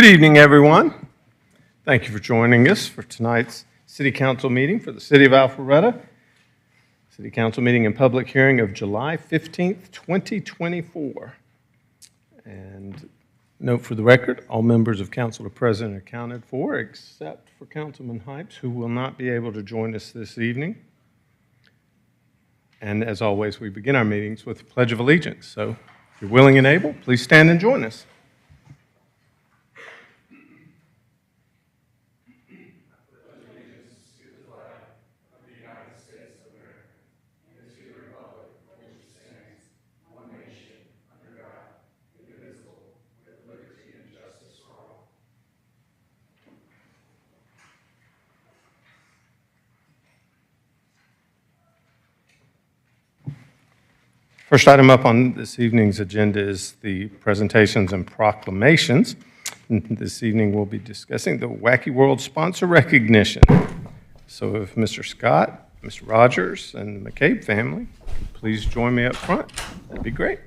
Good evening, everyone. Thank you for joining us for tonight's City Council meeting for the City of Alpharetta. City Council meeting and public hearing of July 15th, 2024. And note for the record, all members of council are present and accounted for, except for Councilman Hypes, who will not be able to join us this evening. And as always, we begin our meetings with the Pledge of Allegiance. So if you're willing and able, please stand and join us. First item up on this evening's agenda is the presentations and proclamations. This evening we'll be discussing the Wacky World sponsor recognition. So if Mr. Scott, Mr. Rogers, and the McCabe family, please join me up front. That'd be great.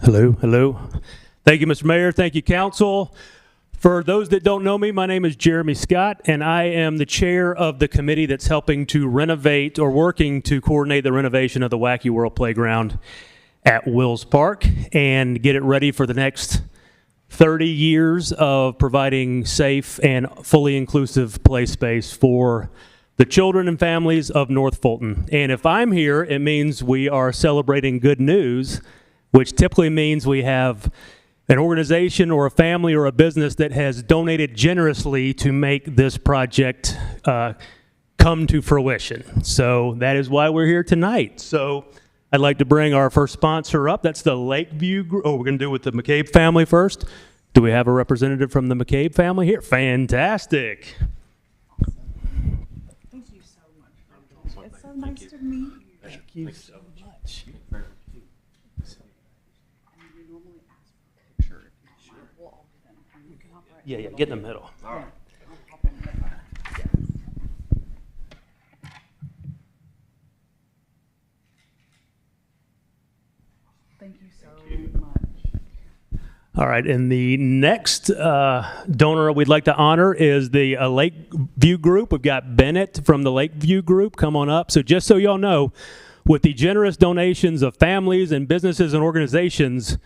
Hello, hello. Thank you, Mr. Mayor. Thank you, Council. For those that don't know me, my name is Jeremy Scott, and I am the chair of the committee that's helping to renovate or working to coordinate the renovation of the Wacky World Playground at Wills Park and get it ready for the next 30 years of providing safe and fully inclusive play space for the children and families of North Fulton. And if I'm here, it means we are celebrating good news, which typically means we have an organization or a family or a business that has donated generously to make this project come to fruition. So that is why we're here tonight. So I'd like to bring our first sponsor up. That's the Lakeview Group. Oh, we're going to do it with the McCabe family first. Do we have a representative from the McCabe family here? Fantastic. Thank you so much. It's so nice to meet you. Thank you so much. Yeah, get in the middle. All right. Thank you so much. All right, and the next donor we'd like to honor is the Lakeview Group. We've got Bennett from the Lakeview Group. Come on up. So just so y'all know, with the generous donations of families and businesses and organizations,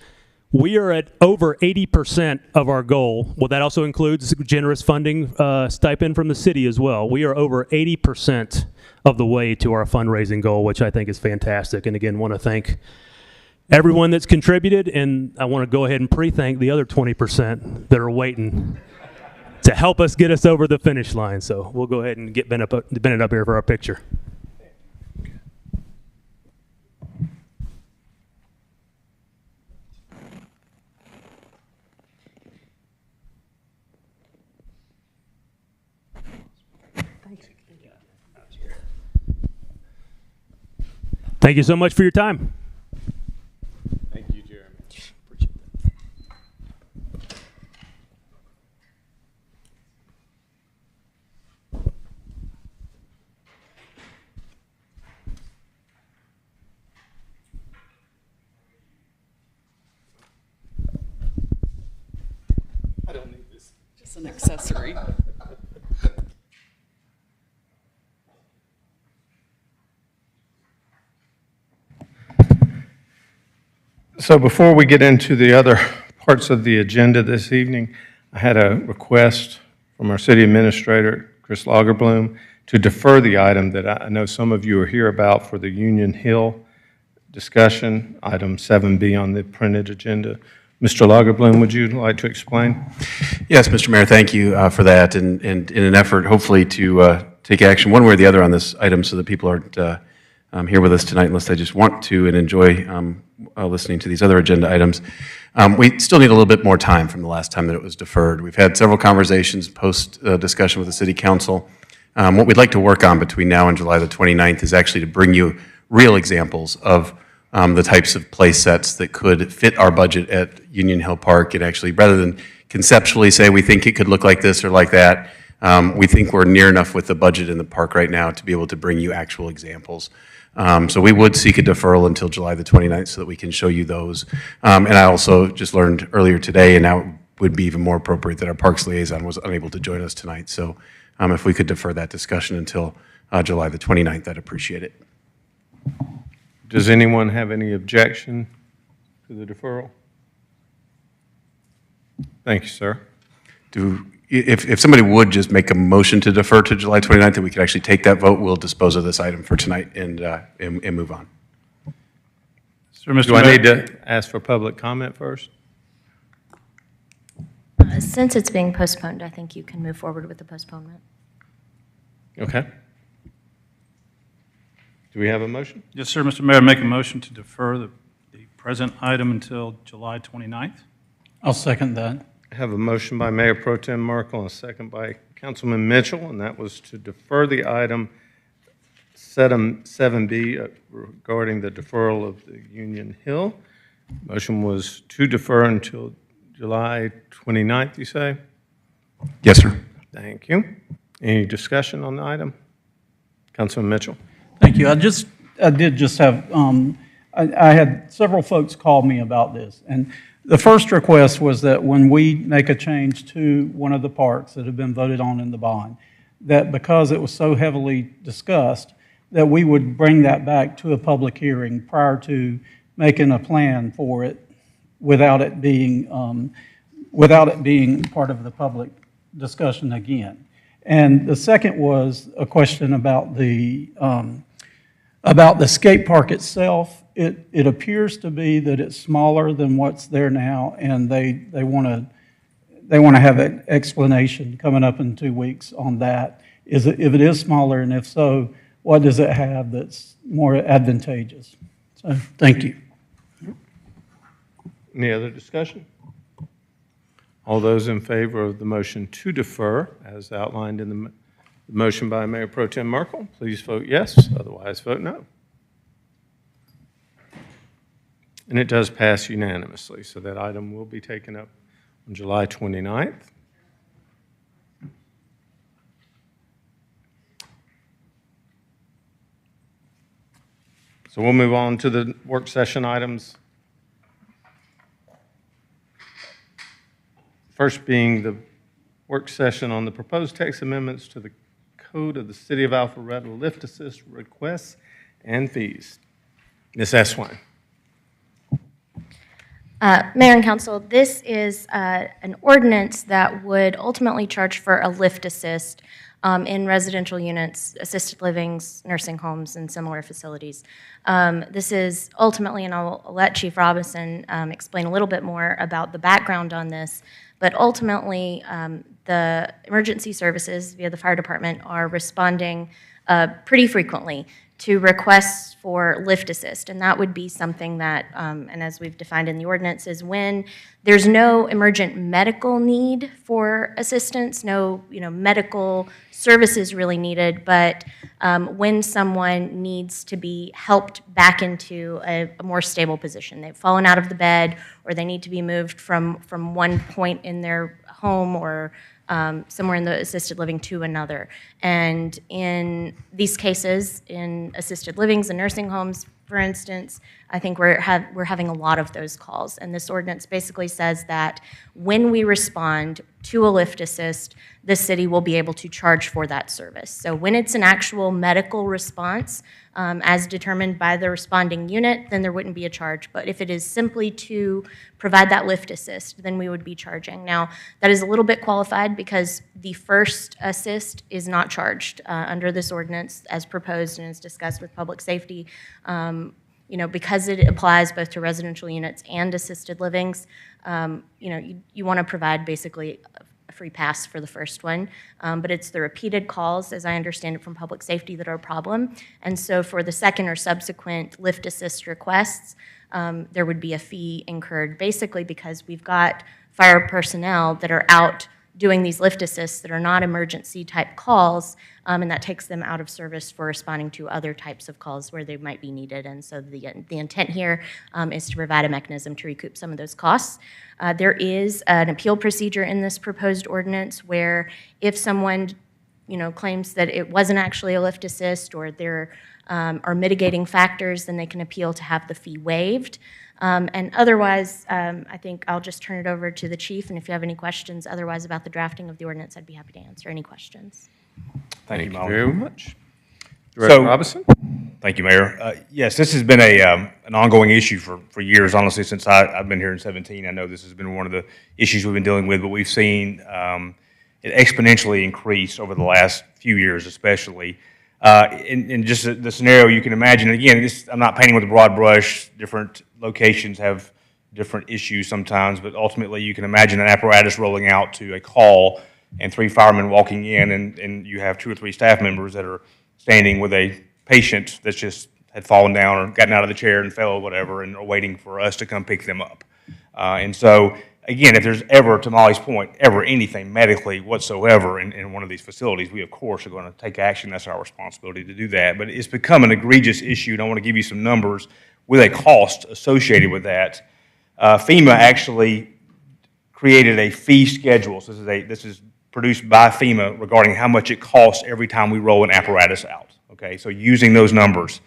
we are at over 80% of our goal. Well, that also includes generous funding stipend from the city as well. We are over 80% of the way to our fundraising goal, which I think is fantastic. And again, want to thank everyone that's contributed, and I want to go ahead and pre-thank the other 20% that are waiting to help us get us over the finish line. So we'll go ahead and get Bennett up here for our picture. Thank you so much for your time. Thank you, Jeremy. Appreciate that. I don't need this. Just an accessory. So before we get into the other parts of the agenda this evening, I had a request from our city administrator, Chris Lagerbloom, to defer the item that I know some of you are here about for the Union Hill discussion, item 7B on the printed agenda. Mr. Lagerbloom, would you like to explain? Yes, Mr. Mayor, thank you for that. And in an effort, hopefully, to take action one way or the other on this item so that people aren't here with us tonight unless they just want to and enjoy listening to these other agenda items. We still need a little bit more time from the last time that it was deferred. We've had several conversations post-discussion with the City Council. What we'd like to work on between now and July the 29th is actually to bring you real examples of the types of play sets that could fit our budget at Union Hill Park, and actually, rather than conceptually say we think it could look like this or like that, We think we're near enough with the budget in the park right now to be able to bring you actual examples. So we would seek a deferral until July the 29th so that we can show you those. And I also just learned earlier today, and now it would be even more appropriate, that our Parks Liaison was unable to join us tonight. So if we could defer that discussion until July the 29th, I'd appreciate it. Does anyone have any objection to the deferral? Thank you, sir. If somebody would just make a motion to defer to July 29th, that we could actually take that vote, we'll dispose of this item for tonight and move on. Do I need to ask for public comment first? Since it's being postponed, I think you can move forward with the postponement. Okay. Do we have a motion? Yes, sir, Mr. Mayor, make a motion to defer the present item until July 29th. I'll second that. I have a motion by Mayor Pro Tem Merkel and a second by Councilman Mitchell, and that was to defer the item 7B regarding the deferral of the Union Hill. Motion was to defer until July 29th, you say? Yes, sir. Thank you. Any discussion on the item? Councilman Mitchell. Thank you. I did just have, I had several folks call me about this. And the first request was that when we make a change to one of the parks that have been voted on in the bond, that because it was so heavily discussed, that we would bring that back to a public hearing prior to making a plan for it without it being part of the public discussion again. And the second was a question about the skate park itself. It appears to be that it's smaller than what's there now, and they want to have an explanation coming up in 2 weeks on that. If it is smaller, and if so, what does it have that's more advantageous? So, thank you. Any other discussion? All those in favor of the motion to defer, as outlined in the motion by Mayor Pro Tem Merkel, please vote yes. Otherwise, vote no. And it does pass unanimously, so that item will be taken up on July 29th. So we'll move on to the work session items. First being the work session on the proposed text amendments to the Code of the City of Alpharetta lift assist requests and fees. Ms. Eswine. Mayor and Council, this is an ordinance that would ultimately charge for a lift assist in residential units, assisted livings, nursing homes, and similar facilities. This is ultimately, and I'll let Chief Robinson explain a little bit more about the background on this, but ultimately the emergency services via the fire department are responding pretty frequently to requests for lift assist, and that would be something that, and as we've defined in the ordinance, is when there's no emergent medical need for assistance, no medical services really needed, but when someone needs to be helped back into a more stable position. They've fallen out of the bed, or they need to be moved from one point in their home or somewhere in the assisted living to another. And in these cases, in assisted livings and nursing homes, for instance, I think we're having a lot of those calls. And this ordinance basically says that when we respond to a lift assist, the city will be able to charge for that service. So when it's an actual medical response, as determined by the responding unit, then there wouldn't be a charge. But if it is simply to provide that lift assist, then we would be charging. Now, that is a little bit qualified because the first assist is not charged under this ordinance as proposed and as discussed with public safety. Because it applies both to residential units and assisted livings, you want to provide basically a free pass for the first one, but it's the repeated calls, as I understand it from public safety, that are a problem. And so for the second or subsequent lift assist requests, there would be a fee incurred, basically because we've got fire personnel that are out doing these lift assists that are not emergency type calls, and that takes them out of service for responding to other types of calls where they might be needed. And so the intent here is to provide a mechanism to recoup some of those costs. There is an appeal procedure in this proposed ordinance where if someone claims that it wasn't actually a lift assist or there are mitigating factors, then they can appeal to have the fee waived. And otherwise, I think I'll just turn it over to the chief, and if you have any questions otherwise about the drafting of the ordinance, I'd be happy to answer any questions. Thank you Molly. very much. Director Robinson? Thank you, Mayor. Yes, this has been an ongoing issue for years, honestly, since I've been here in 17. I know this has been one of the issues we've been dealing with, but we've seen it exponentially increase over the last few years, especially. In just the scenario you can imagine, again, I'm not painting with a broad brush. Different locations have different issues sometimes, but ultimately you can imagine an apparatus rolling out to a call and 3 firemen walking in, and you have 2 or 3 staff members that are standing with a patient that's just had fallen down or gotten out of the chair and fell or whatever and are waiting for us to come pick them up. And so, again, if there's ever, to Molly's point, ever anything medically whatsoever in one of these facilities, we, of course, are going to take action. That's our responsibility to do that. But it's become an egregious issue, and I want to give you some numbers with a cost associated with that. FEMA actually created a fee schedule. So this is produced by FEMA regarding how much it costs every time we roll an apparatus out. Okay, so using those numbers.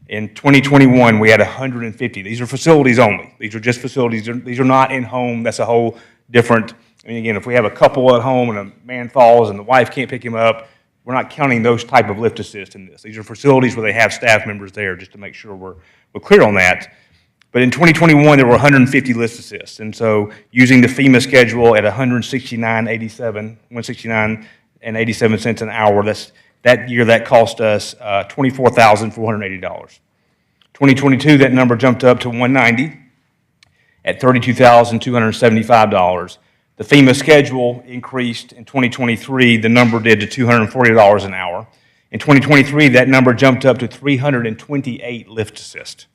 In 2021, we had 150. These are facilities only. These are just facilities. These are not in-home. That's a whole different, I mean, again, if we have a couple at home and a man falls and the wife can't pick him up, we're not counting those type of lift assist in this. These are facilities where they have staff members there, just to make sure we're clear on that. But in 2021, there were 150 lift assists. And so using the FEMA schedule at $169.87 an hour, that year that cost us $24,480. 2022, that number jumped up to 190 at $32,275. The FEMA schedule increased in 2023. The number did to $240 an hour. In 2023, that number jumped up to 328 lift assist.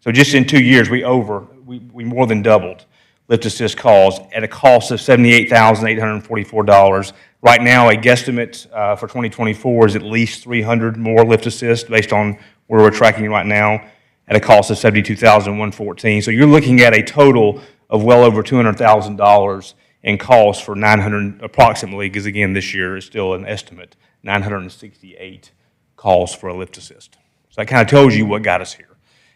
So just in 2 years, we more than doubled lift assist calls at a cost of $78,844. Right now, a guesstimate for 2024 is at least 300 more lift assist based on where we're tracking right now at a cost of $72,114. So you're looking at a total of well over $200,000 in costs for 900, approximately, because again, this year is still an estimate, 968 calls for a lift assist. So that kind of tells you what got us here.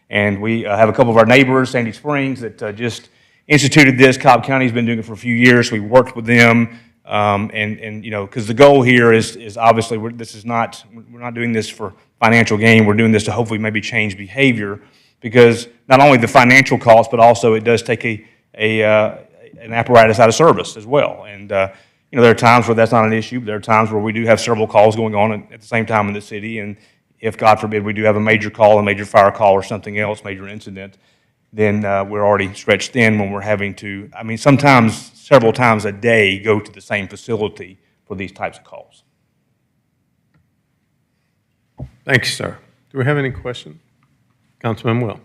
And we have a couple of our neighbors, Sandy Springs, that just instituted this. Cobb County's been doing it for a few years. We worked with them, and because the goal here is obviously we're not doing this for financial gain. We're doing this to hopefully maybe change behavior, because not only the financial cost, but also it does take an apparatus out of service as well. And there are times where that's not an issue, but there are times where we do have several calls going on at the same time in the city, and if, God forbid, we do have a major call, a major fire call or something else, major incident, then we're already stretched thin when we're having to, sometimes several times a day, go to the same facility for these types of calls. Thank you, sir. Do we have any questions? Councilman Will.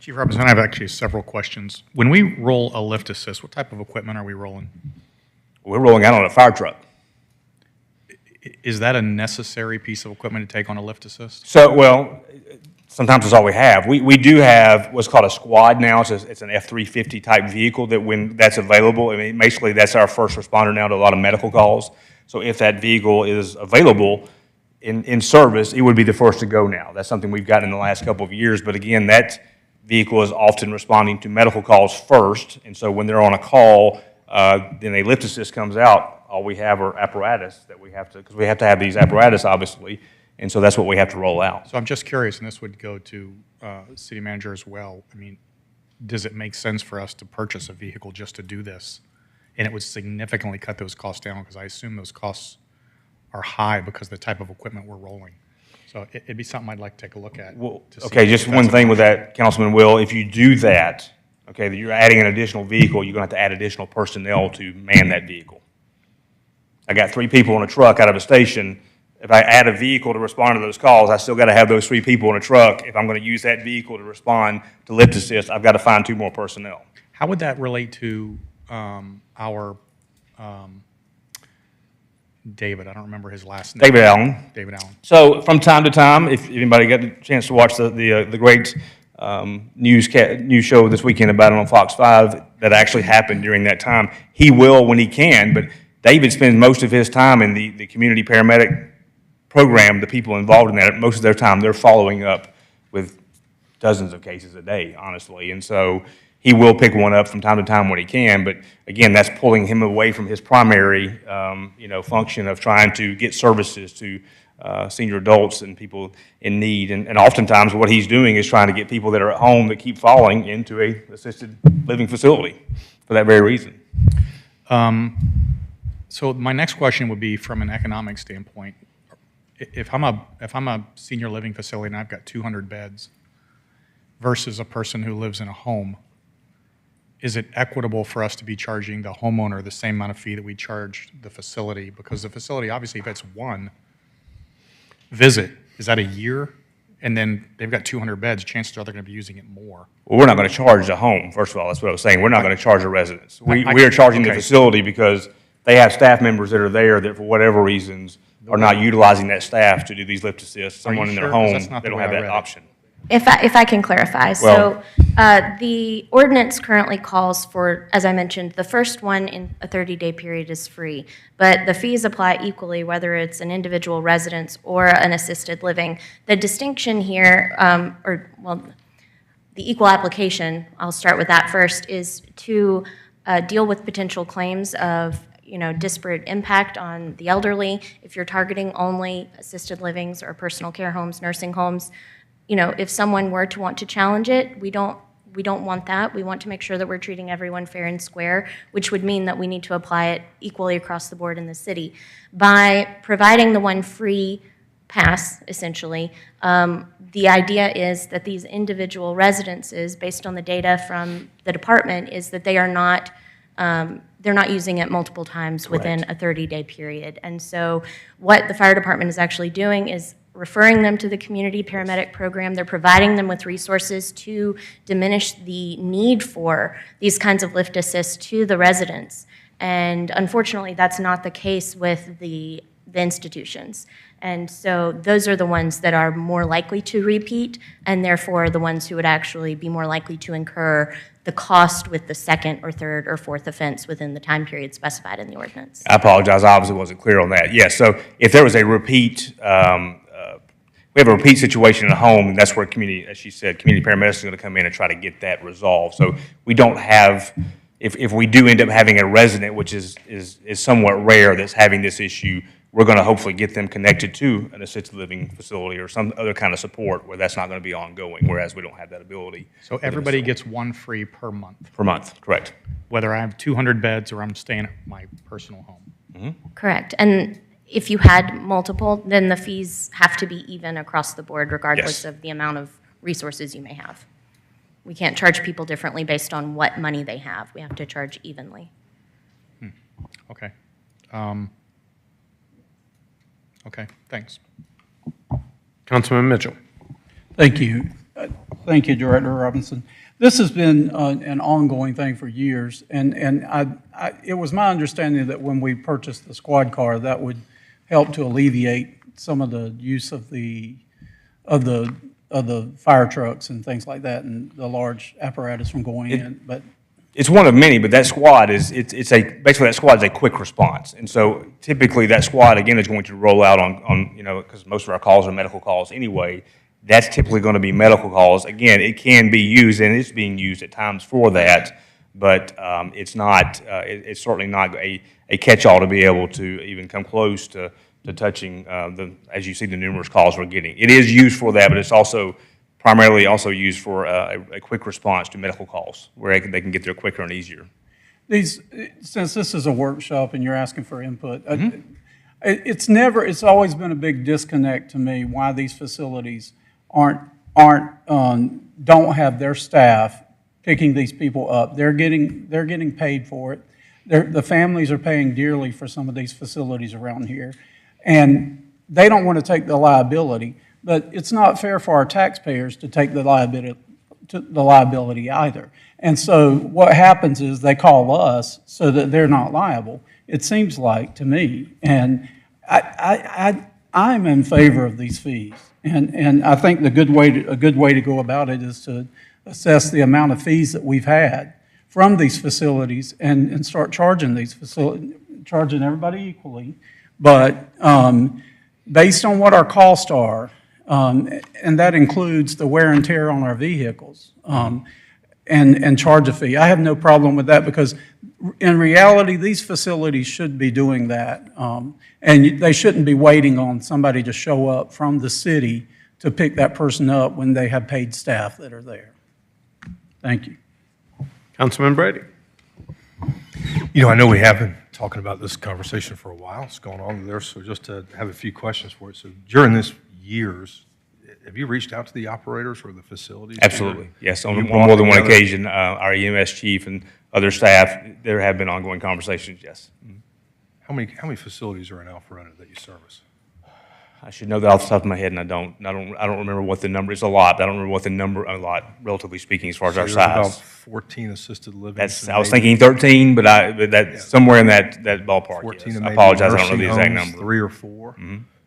Chief Robinson, I have actually several questions. When we roll a lift assist, what type of equipment are we rolling? We're rolling out on a fire truck. Is that a necessary piece of equipment to take on a lift assist? So, well, sometimes it's all we have. We do have what's called a squad now. It's an F-350 type vehicle that when that's available, basically that's our first responder now to a lot of medical calls. So if that vehicle is available in service, it would be the first to go now. That's something we've gotten in the last couple of years. But again, that vehicle is often responding to medical calls first. And so when they're on a call, then a lift assist comes out. All we have are apparatus that we have to, because we have to have these apparatus, obviously, and so that's what we have to roll out. So I'm just curious, and this would go to city manager as well. Does it make sense for us to purchase a vehicle just to do this? And it would significantly cut those costs down, because I assume those costs are high because of the type of equipment we're rolling. So it'd be something I'd like to take a look at. Well, okay, just one thing with that, Councilman Will. If you do that, okay, that you're adding an additional vehicle, you're going to have to add additional personnel to man that vehicle. I got 3 people in a truck out of a station. If I add a vehicle to respond to those calls, I still got to have those 3 people in a truck. If I'm going to use that vehicle to respond to lift assist, I've got to find 2 more personnel. How would that relate to our David, I don't remember his last name. David Allen. David Allen. So from time to time, if anybody got a chance to watch the great news show this weekend about it on Fox 5 that actually happened during that time, he will when he can, but David spends most of his time in the community paramedic program. The people involved in that, most of their time, they're following up with dozens of cases a day, honestly. And so he will pick one up from time to time when he can, but again, that's pulling him away from his primary, function of trying to get services to senior adults and people in need. And oftentimes what he's doing is trying to get people that are at home that keep falling into a assisted living facility for that very reason. So my next question would be from an economic standpoint. If I'm a senior living facility and I've got 200 beds versus a person who lives in a home, is it equitable for us to be charging the homeowner the same amount of fee that we charge the facility? Because the facility, obviously, if it's one visit, is that a year? And then they've got 200 beds, chances are they're going to be using it more. Well, we're not going to charge the home, first of all. That's what I was saying. We're not going to charge the residents. We are charging the okay. facility because they have staff members that are there that, for whatever reasons, are not utilizing that staff to do these lift assists. Are you Someone in their sure? 'Cause home, that's not they the don't way have I that read it. option. If I can clarify, Well- the ordinance currently calls for, as I mentioned, the first one in a 30-day period is free, but the fees apply equally whether it's an individual residence or an assisted living. The distinction here, the equal application, I'll start with that first, is to deal with potential claims of disparate impact on the elderly. If you're targeting only assisted livings or personal care homes, nursing homes, if someone were to want to challenge it, we don't want that. We want to make sure that we're treating everyone fair and square, which would mean that we need to apply it equally across the board in the city. By providing the one free pass, essentially, the idea is that these individual residences, based on the data from the department, is that they're not using it multiple times within a 30-day period. And so what the fire department is actually doing is referring them to the community paramedic program. They're providing them with resources to diminish the need for these kinds of lift assists to the residents. And unfortunately, that's not the case with the institutions. And so those are the ones that are more likely to repeat, and therefore the ones who would actually be more likely to incur the cost with the second or third or fourth offense within the time period specified in the ordinance. I apologize, I obviously wasn't clear on that. Yes, so if there was a repeat, we have a repeat situation in a home, and that's where community, as she said, community paramedics is going to come in and try to get that resolved. So we don't have, if we do end up having a resident, which is somewhat rare, that's having this issue, we're going to hopefully get them connected to an assisted living facility or some other kind of support where that's not going to be ongoing, whereas we don't have that ability. So everybody gets one free per month, Per month, correct. whether I have 200 beds or I'm staying at my personal home. Correct. And if you had multiple, then the fees have to be even across the board regardless Yes. of the amount of resources you may have. We can't charge people differently based on what money they have. We have to charge evenly. Okay. Okay, thanks. Councilman Mitchell. Thank you. Thank you, Director Robinson. This has been an ongoing thing for years, and it was my understanding that when we purchased the squad car, that would help to alleviate some of the use of the fire trucks and things like that, and the large apparatus from going in. But It's one of many, but that squad basically that squad is a quick response. And so typically that squad, again, is going to roll out on because most of our calls are medical calls anyway. That's typically going to be medical calls. Again, it can be used, and it's being used at times for that, but it's not, it's certainly not a catch-all to be able to even come close to touching, as you see, the numerous calls we're getting. It is used for that, but it's also primarily also used for a quick response to medical calls, where they can get there quicker and easier. Since this is a workshop and you're asking for input, it's always been a big disconnect to me why these facilities don't have their staff picking these people up. They're getting paid for it. The families are paying dearly for some of these facilities around here, and they don't want to take the liability. But it's not fair for our taxpayers to take the liability either. And so what happens is they call us so that they're not liable, it seems like to me. And I'm in favor of these fees, and I think a good way to go about it is to assess the amount of fees that we've had from these facilities and start charging charging everybody equally, but based on what our costs are, and that includes the wear and tear on our vehicles, and charge a fee. I have no problem with that because in reality, these facilities should be doing that. And they shouldn't be waiting on somebody to show up from the city to pick that person up when they have paid staff that are there. Thank you. Councilman Brady. You know, I know we have been talking about this conversation for a while. It's going on there, so just to have a few questions for it. So during this years, have you reached out to the operators or the facilities? Absolutely, yes. On You more than one brought together- occasion, our EMS chief and other staff, there have been ongoing conversations, yes. How many facilities are in Alpharetta that you service? I should know that off the top of my head, and I don't remember what the number is. A lot. I don't remember what the number, a lot, relatively speaking, as far as So our there's about size. 14 assisted living. That's, I was thinking 13, but that's somewhere in that ballpark. 14 Yes. and I maybe apologize, I don't know nursing the exact homes, number. 3 or 4.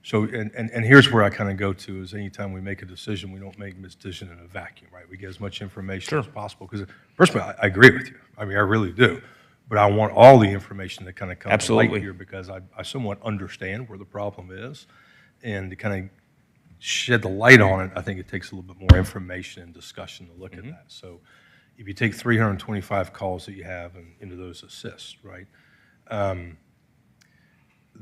So, and here's where I kind of go to is anytime we make a decision, we don't make a decision in a vacuum, right? We get as much information as possible. Because personally, I agree with you. I mean, I really do. But I want all the information to kind of come to light Absolutely. here because I somewhat understand where the problem is. And to kind of shed the light on it, I think it takes a little bit more information and discussion to look at that. So if you take 325 calls that you have into those assists, right?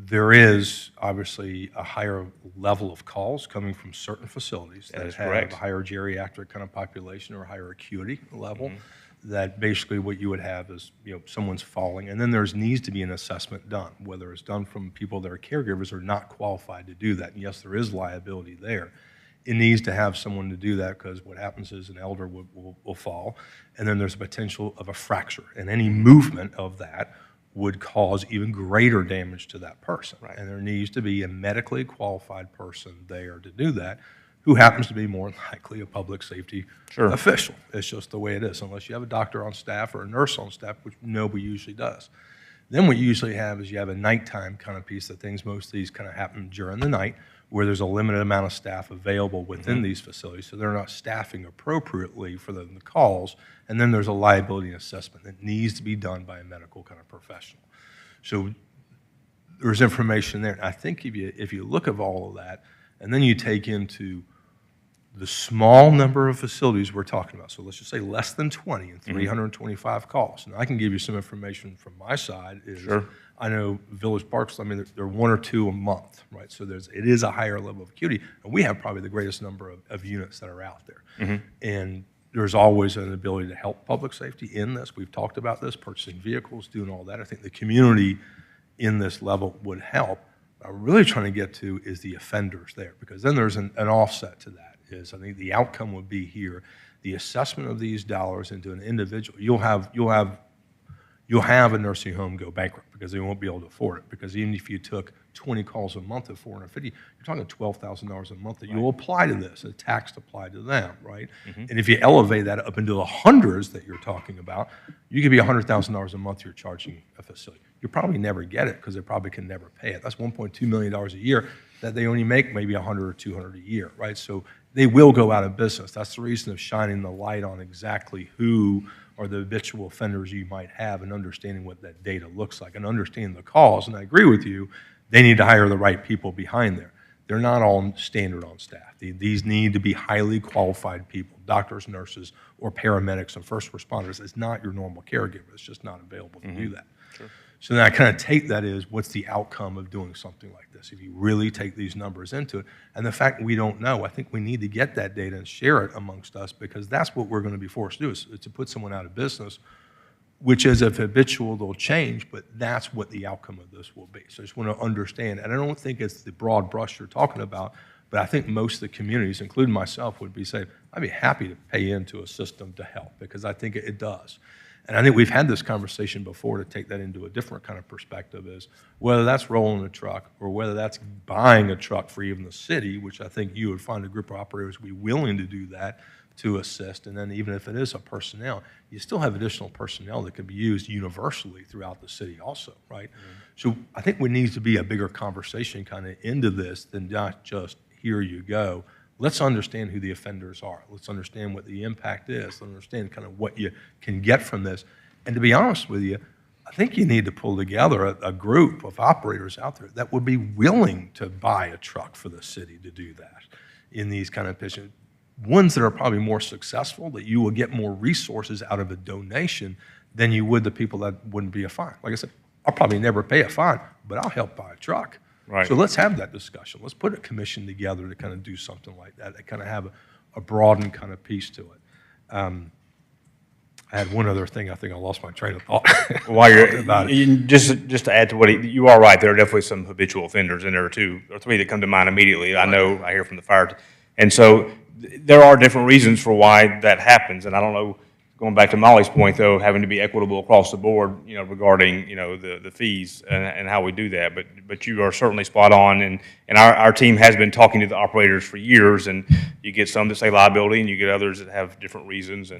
There is obviously a higher level of calls coming from certain facilities That that is have correct. a higher geriatric kind of population or higher acuity level. That basically what you would have is, you know, someone's falling, and then there's needs to be an assessment done, whether it's done from people that are caregivers or not qualified to do that. And yes, there is liability there. It needs to have someone to do that because what happens is an elder will fall, and then there's a potential of a fracture, and any movement of that would cause even greater damage to that person. Right. And there needs to be a medically qualified person there to do that, who happens to be more than likely a public safety official. It's just the way it is, unless you have a doctor on staff or a nurse on staff, which nobody usually does. Then what you usually have is you have a nighttime kind of piece of things. Most of these kind of happen during the night, where there's a limited amount of staff available within these facilities, so they're not staffing appropriately for the calls. And then there's a liability assessment that needs to be done by a medical kind of professional. So there's information there. And I think if you look at all of that, and then you take into the small number of facilities we're talking about, so let's just say less than 20 and 325 calls. And I can give you some information from my side. I know Village Parks, I mean, there are 1 or 2 a month, right? So it is a higher level of acuity, and we have probably the greatest number of units that are out there. And there's always an ability to help public safety in this. We've talked about this, purchasing vehicles, doing all that. I think the community in this level would help. What I'm really trying to get to is the offenders there, because then there's an offset to that. Is I think the outcome would be here, the assessment of these dollars into an individual. You'll have a nursing home go bankrupt because they won't be able to afford it. Because even if you took 20 calls a month at $450, you're talking $12,000 a month that you'll apply to this, a tax applied to them, right? And if you elevate that up into the hundreds that you're talking about, you could be $100,000 a month you're charging a facility. You'll probably never get it because they probably can never pay it. That's $1.2 million a year that they only make maybe $100 or $200 a year, right? So they will go out of business. That's the reason of shining the light on exactly who are the habitual offenders you might have and understanding what that data looks like and understanding the cause. And I agree with you, they need to hire the right people behind there. They're not all standard on staff. These need to be highly qualified people, doctors, nurses, or paramedics and first responders. It's not your normal caregiver. It's just not available to do that. So then I kind of take that as what's the outcome of doing something like this? If you really take these numbers into it, and the fact that we don't know, I think we need to get that data and share it amongst us because that's what we're going to be forced to do is to put someone out of business, which is if habitual, they'll change, but that's what the outcome of this will be. So I just want to understand, and I don't think it's the broad brush you're talking about, but I think most of the communities, including myself, would be saying, I'd be happy to pay into a system to help because I think it does. And I think we've had this conversation before to take that into a different kind of perspective is whether that's rolling a truck or whether that's buying a truck for even the city, which I think you would find a group of operators would be willing to do that to assist. And then even if it is a personnel, you still have additional personnel that could be used universally throughout the city also, right? So I think there needs to be a bigger conversation kind of into this than not just, here you go. Let's understand who the offenders are. Let's understand what the impact is. Let's understand kind of what you can get from this. And to be honest with you, I think you need to pull together a group of operators out there that would be willing to buy a truck for the city to do that in these kind of positions. Ones that are probably more successful, that you will get more resources out of a donation than you would the people that wouldn't be a fine. Like I said, I'll probably never pay a fine, but I'll help buy a truck. Right. So let's have that discussion. Let's put a commission together to kind of do something like that, to kind of have a broadened kind of piece to it. I had one other thing. I think I lost my train of thought. While you're about it. just to add to what you are right, there are definitely some habitual offenders in there, 2 or 3 that come to mind immediately. I know, I hear from the fire, and so there are different reasons for why that happens. And I don't know, going back to Molly's point though, having to be equitable across the board, regarding the fees and how we do that. But you are certainly spot on, and our team has been talking to the operators for years, and you get some that say liability, and you get others that have different reasons,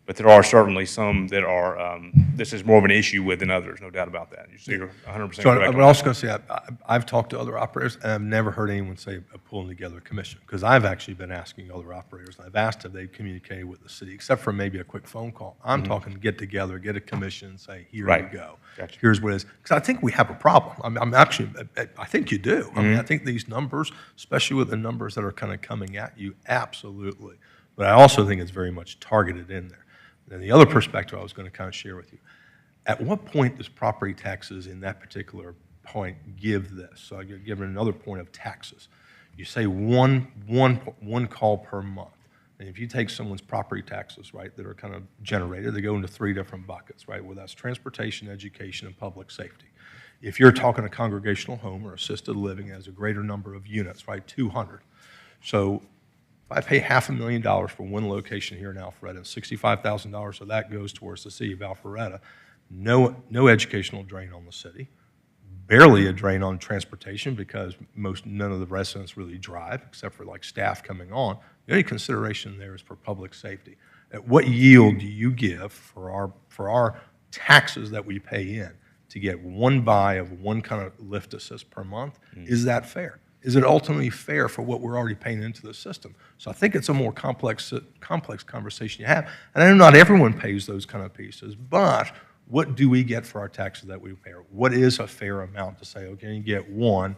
but there are certainly some that are, this is more of an issue with than others, no doubt about that. You're 100% So correct. I'm also going to say, I've talked to other operators, and I've never heard anyone say pulling together a commission, because I've actually been asking other operators, and I've asked if they've communicated with the city, except for maybe a quick phone call. I'm talking get together, get a commission, and say, here you go. Gotcha. Here's what it is. Because I think we have a problem. I think you do. I mean, I think these numbers, especially with the numbers that are kind of coming at you, absolutely. But I also think it's very much targeted in there. And the other perspective I was going to kind of share with you, at what point does property taxes in that particular point give this? So I'll give another point of taxes. You say one call per month. And if you take someone's property taxes, right, that are kind of generated, they go into 3 different buckets, right? Well, that's transportation, education, and public safety. If you're talking a congregational home or assisted living, it has a greater number of units, right, 200. So if I pay $500,000 for one location here in Alpharetta, and $65,000 of that goes towards the city of Alpharetta, no educational drain on the city, barely a drain on transportation because none of the residents really drive except for like staff coming on. The only consideration there is for public safety. At what yield do you give for our taxes that we pay in to get one buy of one kind of lift assist per month? Is that fair? Is it ultimately fair for what we're already paying into the system? So I think it's a more complex conversation you have. And I know not everyone pays those kind of pieces, but what do we get for our taxes that we pay? What is a fair amount to say, okay, you get one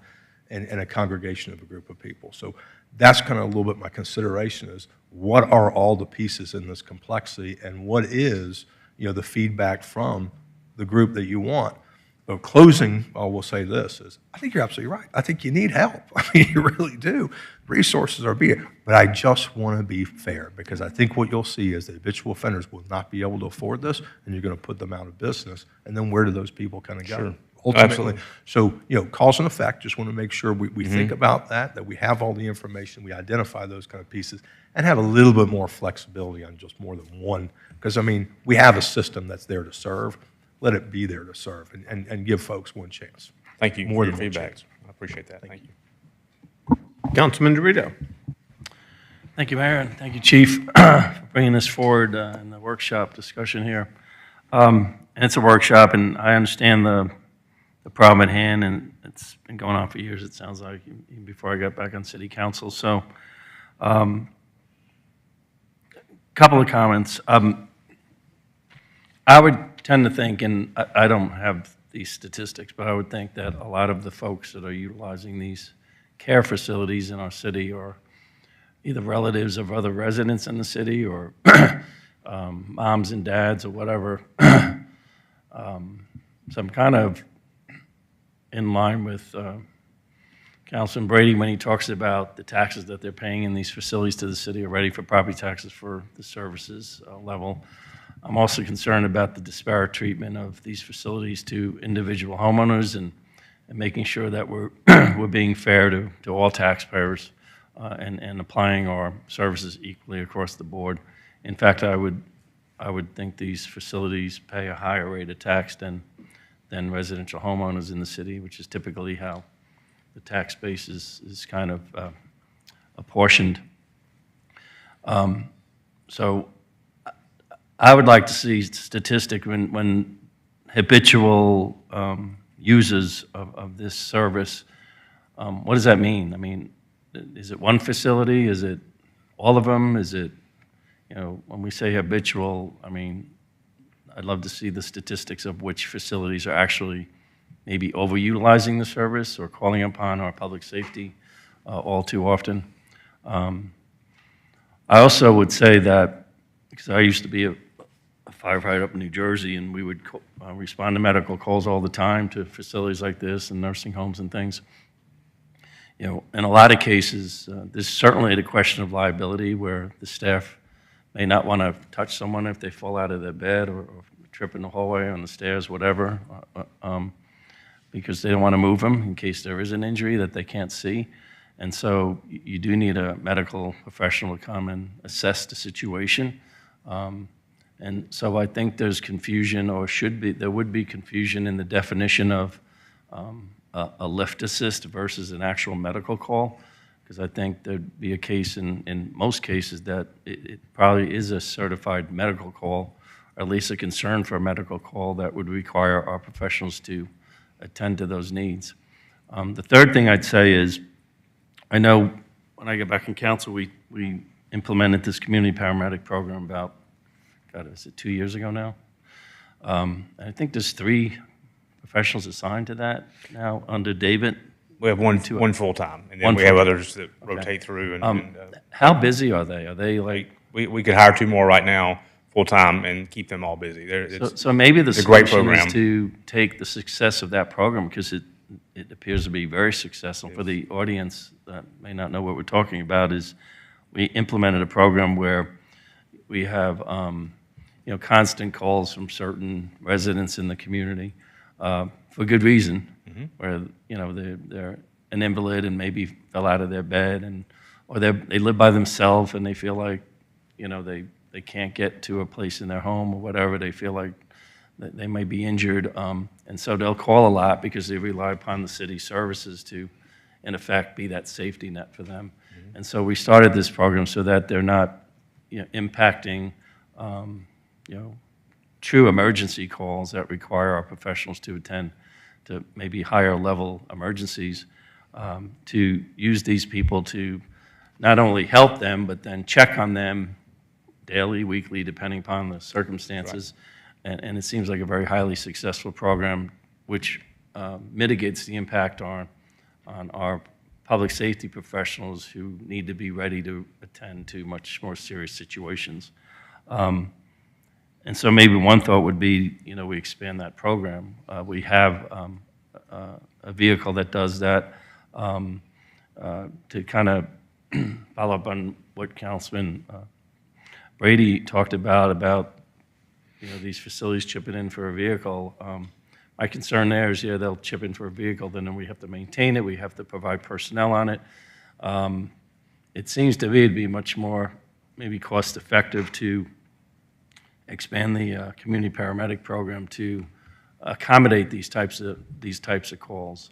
in a congregation of a group of people? So that's kind of a little bit my consideration is what are all the pieces in this complexity and what is, the feedback from the group that you want? But closing, I will say this, is I think you're absolutely right. I think you need help. I mean, you really do. Resources are big. But I just want to be fair because I think what you'll see is that habitual offenders will not be able to afford this, and you're going to put them out of business. And then where do those people kind of go? Sure. Ultimately. So, cause and effect, just want to make sure we think about that we have all the information, we identify those kind of pieces, and have a little bit more flexibility on just more than one. Because, I mean, we have a system that's there to serve. Let it be there to serve and give folks one chance. Thank you More for than your one feedback. chance. I appreciate that. Thank you. Councilman Dorito. Thank you, Mayor, and thank you, Chief, for bringing this forward in the workshop discussion here. And it's a workshop, and I understand the problem at hand, and it's been going on for years, it sounds like, even before I got back on city council. So, couple of comments. I would tend to think, and I don't have these statistics, but I would think that a lot of the folks that are utilizing these care facilities in our city are either relatives of other residents in the city or moms and dads or whatever. So I'm kind of in line with Councilman Brady when he talks about the taxes that they're paying in these facilities to the city already for property taxes for the services level. I'm also concerned about the disparate treatment of these facilities to individual homeowners and making sure that we're being fair to all taxpayers and applying our services equally across the board. In fact, I would think these facilities pay a higher rate of tax than residential homeowners in the city, which is typically how the tax base is kind of apportioned. So I would like to see statistic when habitual users of this service, what does that mean? I mean, is it one facility? Is it all of them? Is it, when we say habitual, I mean, I'd love to see the statistics of which facilities are actually maybe overutilizing the service or calling upon our public safety all too often. I also would say that, because I used to be a firefighter up in New Jersey, and we would respond to medical calls all the time to facilities like this and nursing homes and things. In a lot of cases, there's certainly the question of liability where the staff may not want to touch someone if they fall out of their bed or trip in the hallway or on the stairs, whatever, because they don't want to move them in case there is an injury that they can't see. And so you do need a medical professional to come and assess the situation. And so I think there's confusion, or there would be confusion in the definition of a lift assist versus an actual medical call, because I think there'd be a case in most cases that it probably is a certified medical call, or at least a concern for a medical call that would require our professionals to attend to those needs. The third thing I'd say is, I know when I got back in council, we implemented this community paramedic program about, God, is it 2 years ago now? I think there's 3 professionals assigned to that now under David. We have one full-time, and then we have others that rotate through. How busy are they? Are they like? We could hire 2 more right now, full-time, and keep them all busy. So maybe the great solution program. is to take the success of that program, because it appears to be very successful. For the audience that may not know what we're talking about, is we implemented a program where we have constant calls from certain residents in the community for good reason, where they're an invalid and maybe fell out of their bed, or they live by themselves and they feel like they can't get to a place in their home or whatever. They feel like they may be injured, and so they'll call a lot because they rely upon the city services to, in effect, be that safety net for them. And so we started this program so that they're not impacting true emergency calls that require our professionals to attend to maybe higher level emergencies, to use these people to not only help them, but then check on them daily, weekly, depending upon the circumstances. Right. And it seems like a very highly successful program, which mitigates the impact on our public safety professionals who need to be ready to attend to much more serious situations. And so maybe one thought would be, we expand that program. We have a vehicle that does that, to kind of follow up on what Councilman Brady talked about these facilities chipping in for a vehicle. My concern there is, they'll chip in for a vehicle, then we have to maintain it, we have to provide personnel on it. It seems to me it'd be much more maybe cost-effective to expand the community paramedic program to accommodate these types of calls,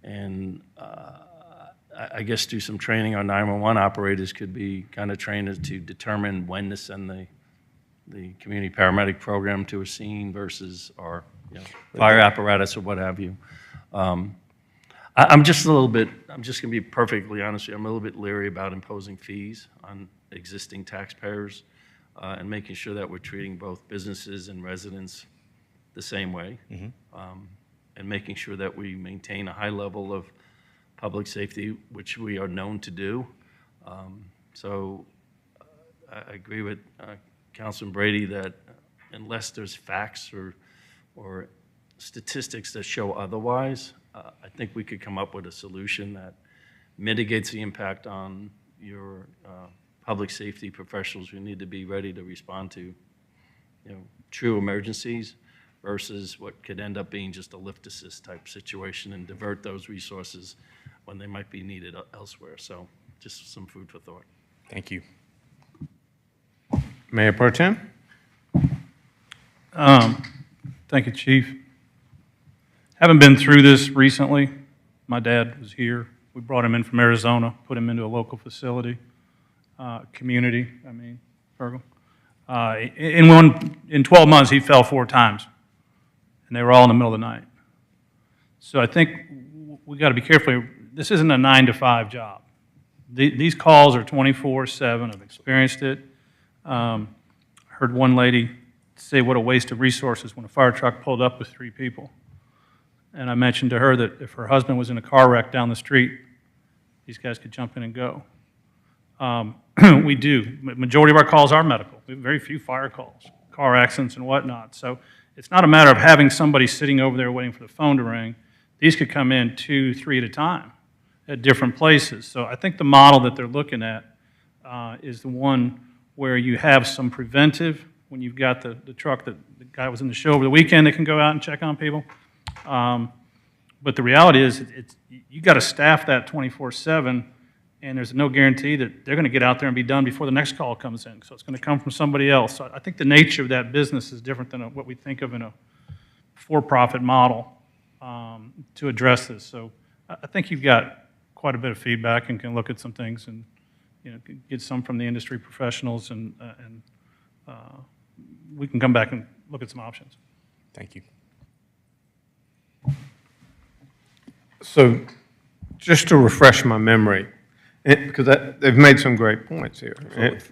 and I guess do some training. Our 911 operators could be kind of trained to determine when to send the community paramedic program to a scene versus our fire apparatus or what have you. I'm just going to be perfectly honest with you, I'm a little bit leery about imposing fees on existing taxpayers, and making sure that we're treating both businesses and residents the same way, and making sure that we maintain a high level of public safety, which we are known to do. So I agree with Councilman Brady that unless there's facts or statistics that show otherwise, I think we could come up with a solution that mitigates the impact on your public safety professionals who need to be ready to respond to true emergencies versus what could end up being just a lift assist type situation, and divert those resources when they might be needed elsewhere. So just some food for thought. Thank you. Mayor Pro Tem? Thank you, Chief. Haven't been through this recently. My dad was here. We brought him in from Arizona, put him into a local facility. community, Virgil. In 12 months, he fell 4 times, and they were all in the middle of the night. So I think we got to be careful. This isn't a 9 to 5 job. These calls are 24/7. I've experienced it. Heard one lady say what a waste of resources when a fire truck pulled up with 3 people. And I mentioned to her that if her husband was in a car wreck down the street, these guys could jump in and go. We do. Majority of our calls are medical. We have very few fire calls, car accidents and whatnot. So it's not a matter of having somebody sitting over there waiting for the phone to ring. These could come in 2, 3 at a time at different places. So I think the model that they're looking at is the one where you have some preventive, when you've got the truck that the guy was in the show over the weekend that can go out and check on people. But the reality is you got to staff that 24/7, and there's no guarantee that they're going to get out there and be done before the next call comes in. So it's going to come from somebody else. So I think the nature of that business is different than what we think of in a for-profit model to address this. So I think you've got quite a bit of feedback and can look at some things and get some from the industry professionals, and we can come back and look at some options. Thank you. So just to refresh my memory, because they've made some great points here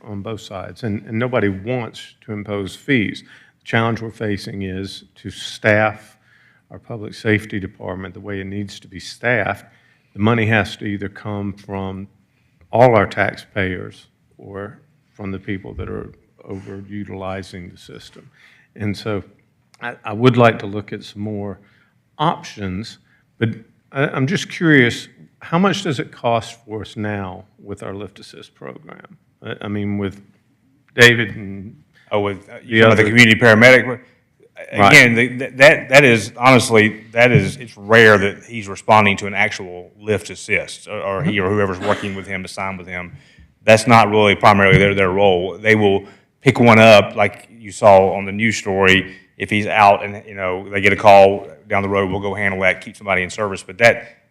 on both sides, and nobody wants to impose fees. The challenge we're facing is to staff our public safety department the way it needs to be staffed. The money has to either come from all our taxpayers or from the people that are overutilizing the system. And so I would like to look at some more options, but I'm just curious, how much does it cost for us now with our Lift Assist program? I mean, with David and the community paramedic. Again, that is honestly, it's rare that he's responding to an actual Lift Assist, or he or whoever's working with him, assigned with him. That's not really primarily their role. They will pick one up, like you saw on the news story. If he's out and they get a call down the road, we'll go handle that, keep somebody in service. But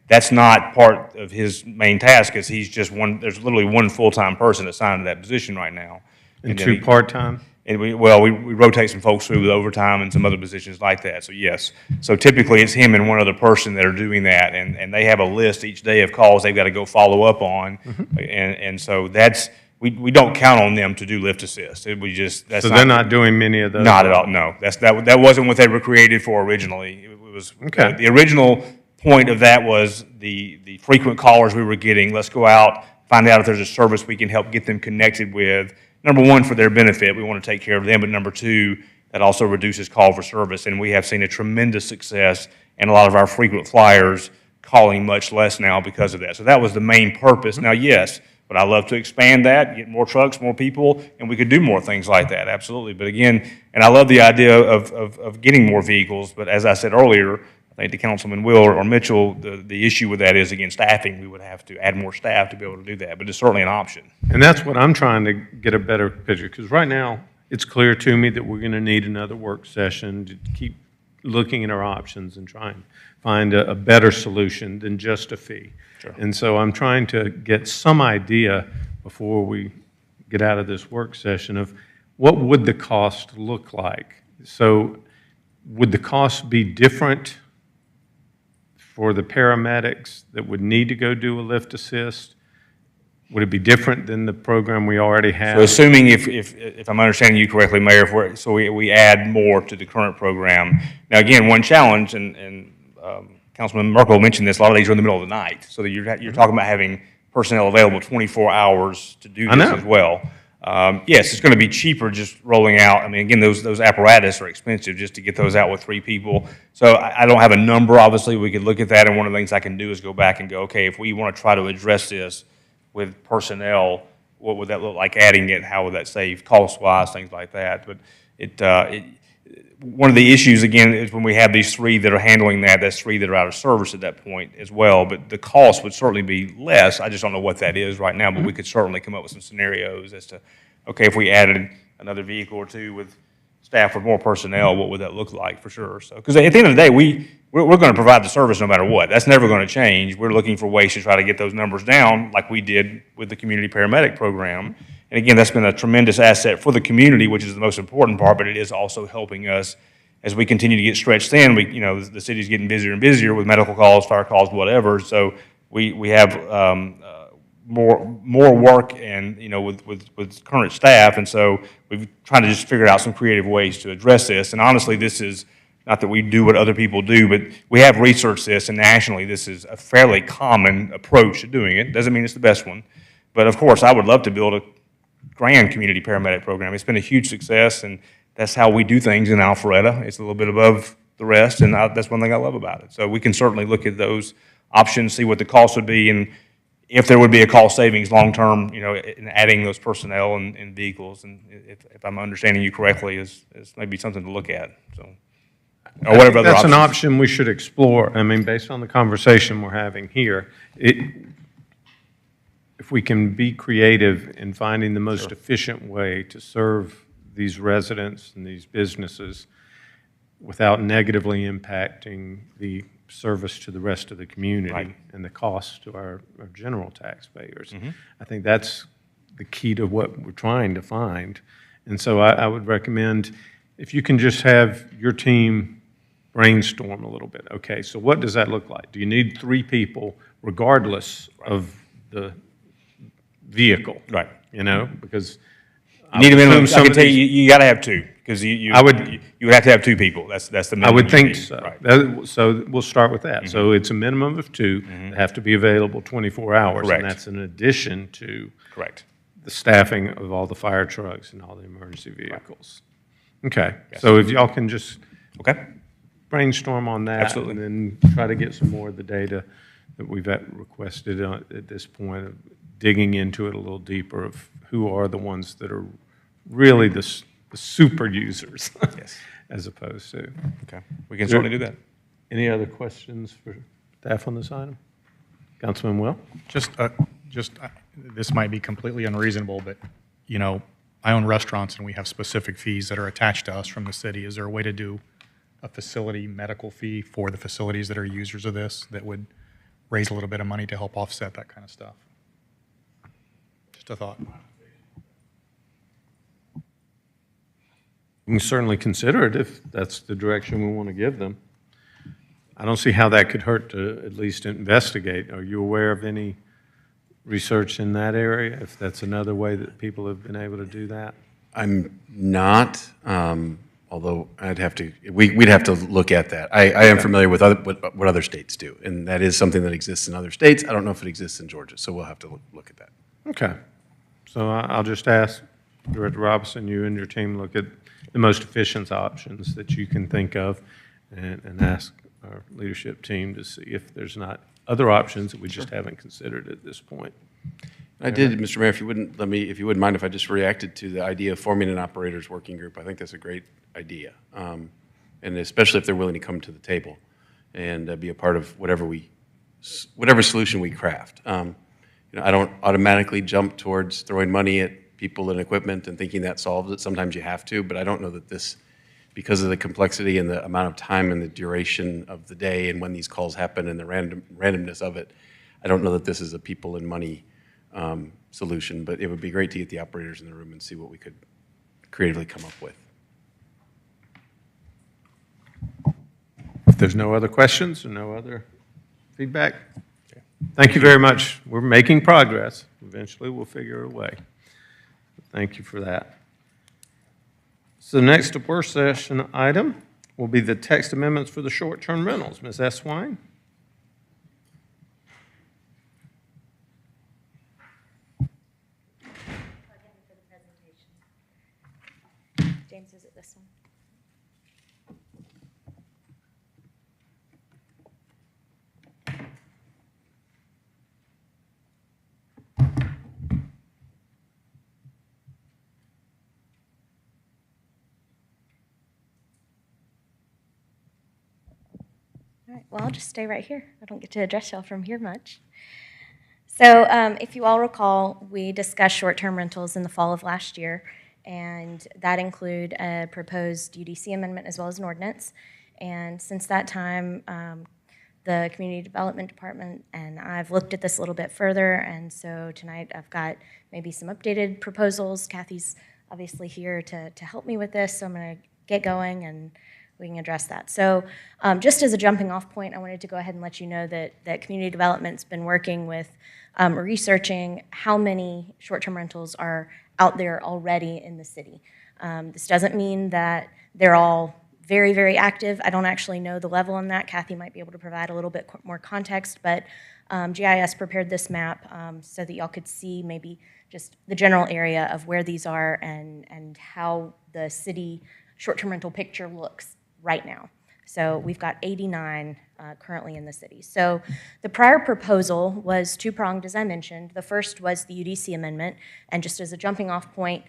that's not part of his main task, because he's just one. There's literally one full-time person assigned to that position right now, and 2 part-time. And we rotate some folks through with overtime and some other positions like that. So yes, so typically it's him and one other person that are doing that, and they have a list each day of calls they've got to go follow up on, and so we don't count on them to do Lift Assist. They're not doing many of those. Not at all. No, that wasn't what they were created for originally. It was okay. The original point of that was the frequent callers we were getting. Let's go out, find out if there's a service we can help get them connected with. Number one, for their benefit, we want to take care of them, but number two, that also reduces call for service, and we have seen a tremendous success in a lot of our frequent flyers calling much less now because of that. So that was the main purpose. Now, yes, but I love to expand that, get more trucks, more people, and we could do more things like that, absolutely. But again, and I love the idea of getting more vehicles, but as I said earlier, I think the Councilman Will or Mitchell, the issue with that is, again, staffing. We would have to add more staff to be able to do that, but it's certainly an option. And that's what I'm trying to get a better picture, because right now it's clear to me that we're going to need another work session to keep looking at our options and try and find a better solution than just a fee. Sure. And so I'm trying to get some idea before we get out of this work session of what would the cost look like. So would the cost be different for the paramedics that would need to go do a Lift Assist? Would it be different than the program we already have? So assuming, if I'm understanding you correctly, Mayor, we add more to the current program. Now, again, one challenge, and Councilman Merkel mentioned this, a lot of these are in the middle of the night. So you're talking about having personnel available 24 hours to do this as well. Yes, it's going to be cheaper just rolling out. I mean, again, those apparatus are expensive just to get those out with 3 people. So I don't have a number, obviously. We could look at that, and one of the things I can do is go back and go, okay, if we want to try to address this with personnel, what would that look like adding it? How would that save cost-wise, things like that? But one of the issues, again, is when we have these 3 that are handling that, that's 3 that are out of service at that point as well. But the cost would certainly be less. I just don't know what that is right now, but we could certainly come up with some scenarios as to, okay, if we added another vehicle or 2 with staff with more personnel, what would that look like for sure? So, because at the end of the day, we're going to provide the service no matter what. That's never going to change. We're looking for ways to try to get those numbers down, like we did with the community paramedic program. And again, that's been a tremendous asset for the community, which is the most important part, but it is also helping us as we continue to get stretched thin. The city's getting busier and busier with medical calls, fire calls, whatever. So we have more work and, with current staff. And so we've tried to just figure out some creative ways to address this. And honestly, this is not that we do what other people do, but we have researched this, and nationally, this is a fairly common approach to doing it. Doesn't mean it's the best one. But of course, I would love to build a grand community paramedic program. It's been a huge success, and that's how we do things in Alpharetta. It's a little bit above the rest, and that's one thing I love about it. So we can certainly look at those options, see what the cost would be, and if there would be a cost savings long-term, in adding those personnel and vehicles. And if I'm understanding you correctly, is maybe something to look at, so. Or whatever other That's an options. option we should explore. I mean, based on the conversation we're having here, if we can be creative in finding the most efficient way to serve these residents and these businesses without negatively impacting the service to the rest of the community Right. and the cost to our general taxpayers. I think that's the key to what we're trying to find. And so I would recommend, if you can just have your team brainstorm a little bit. Okay, so what does that look like? Do you need 3 people regardless of the vehicle? Right. Because You need a minimum, some I can of tell these- you, you gotta have 2, because you would have to have 2 people. That's the minimum. I would you think need. so. Right. So we'll start with that. So it's a minimum of 2 that have to be available 24 hours. Correct. And that's in addition to Correct. the staffing of all the fire trucks and all the emergency vehicles. Okay, so if y'all can just Okay. brainstorm on that. Absolutely. And then try to get some more of the data that we've requested at this point, of digging into it a little deeper of who are the ones that are really the super users. Yes. As opposed to. Okay. We can certainly do that. Any other questions for staff on this item? Councilman Will? This might be completely unreasonable, but, I own restaurants and we have specific fees that are attached to us from the city. Is there a way to do a facility medical fee for the facilities that are users of this that would raise a little bit of money to help offset that kind of stuff? Just a thought. We can certainly consider it if that's the direction we want to give them. I don't see how that could hurt to at least investigate. Are you aware of any research in that area, if that's another way that people have been able to do that? I'm not, although we'd have to look at that. I am familiar with what other states do, and that is something that exists in other states. I don't know if it exists in Georgia, so we'll have to look at that. Okay. So I'll just ask Director Robinson, you and your team look at the most efficient options that you can think of and ask our leadership team to see if there's not other options that we just haven't considered at this point. I did, Mr. Mayor, if you wouldn't mind if I just reacted to the idea of forming an operators working group. I think that's a great idea. And especially if they're willing to come to the table and be a part of whatever solution we craft. I don't automatically jump towards throwing money at people and equipment and thinking that solves it. Sometimes you have to, but I don't know that this, because of the complexity and the amount of time and the duration of the day and when these calls happen and the randomness of it, I don't know that this is a people and money solution, but it would be great to get the operators in the room and see what we could creatively come up with. If there's no other questions or no other feedback, thank you very much. We're making progress. Eventually, we'll figure a way. Thank you for that. So the next work session item will be the text amendments for the short-term rentals. Ms. Eswine? James, is it this one? All right, well, I'll just stay right here. I don't get to address y'all from here much. So if you all recall, we discussed short-term rentals in the fall of last year, and that include a proposed UDC amendment as well as an ordinance. And since that time, the Community Development Department and I've looked at this a little bit further, and so tonight I've got maybe some updated proposals. Kathy's obviously here to help me with this, so I'm going to get going and we can address that. So just as a jumping off point, I wanted to go ahead and let you know that Community Development's been working with researching how many short-term rentals are out there already in the city. This doesn't mean that they're all very, very active. I don't actually know the level on that. Kathy might be able to provide a little bit more context, but GIS prepared this map so that y'all could see maybe just the general area of where these are and how the city short-term rental picture looks right now. So we've got 89 currently in the city. So the prior proposal was two-pronged, as I mentioned. The first was the UDC amendment, and just as a jumping off point,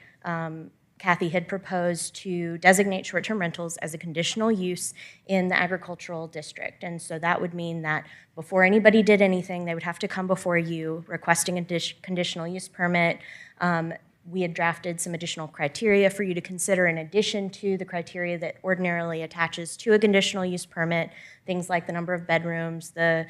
Kathy had proposed to designate short-term rentals as a conditional use in the agricultural district. And so that would mean that before anybody did anything, they would have to come before you requesting a conditional use permit. We had drafted some additional criteria for you to consider in addition to the criteria that ordinarily attaches to a conditional use permit, things like the number of bedrooms, the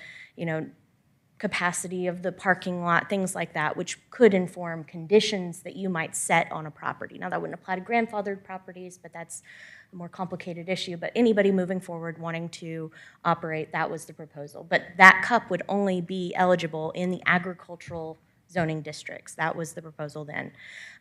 capacity of the parking lot, things like that, which could inform conditions that you might set on a property. Now, that wouldn't apply to grandfathered properties, but that's a more complicated issue. But anybody moving forward wanting to operate, that was the proposal. But that CUP would only be eligible in the agricultural zoning districts. That was the proposal then.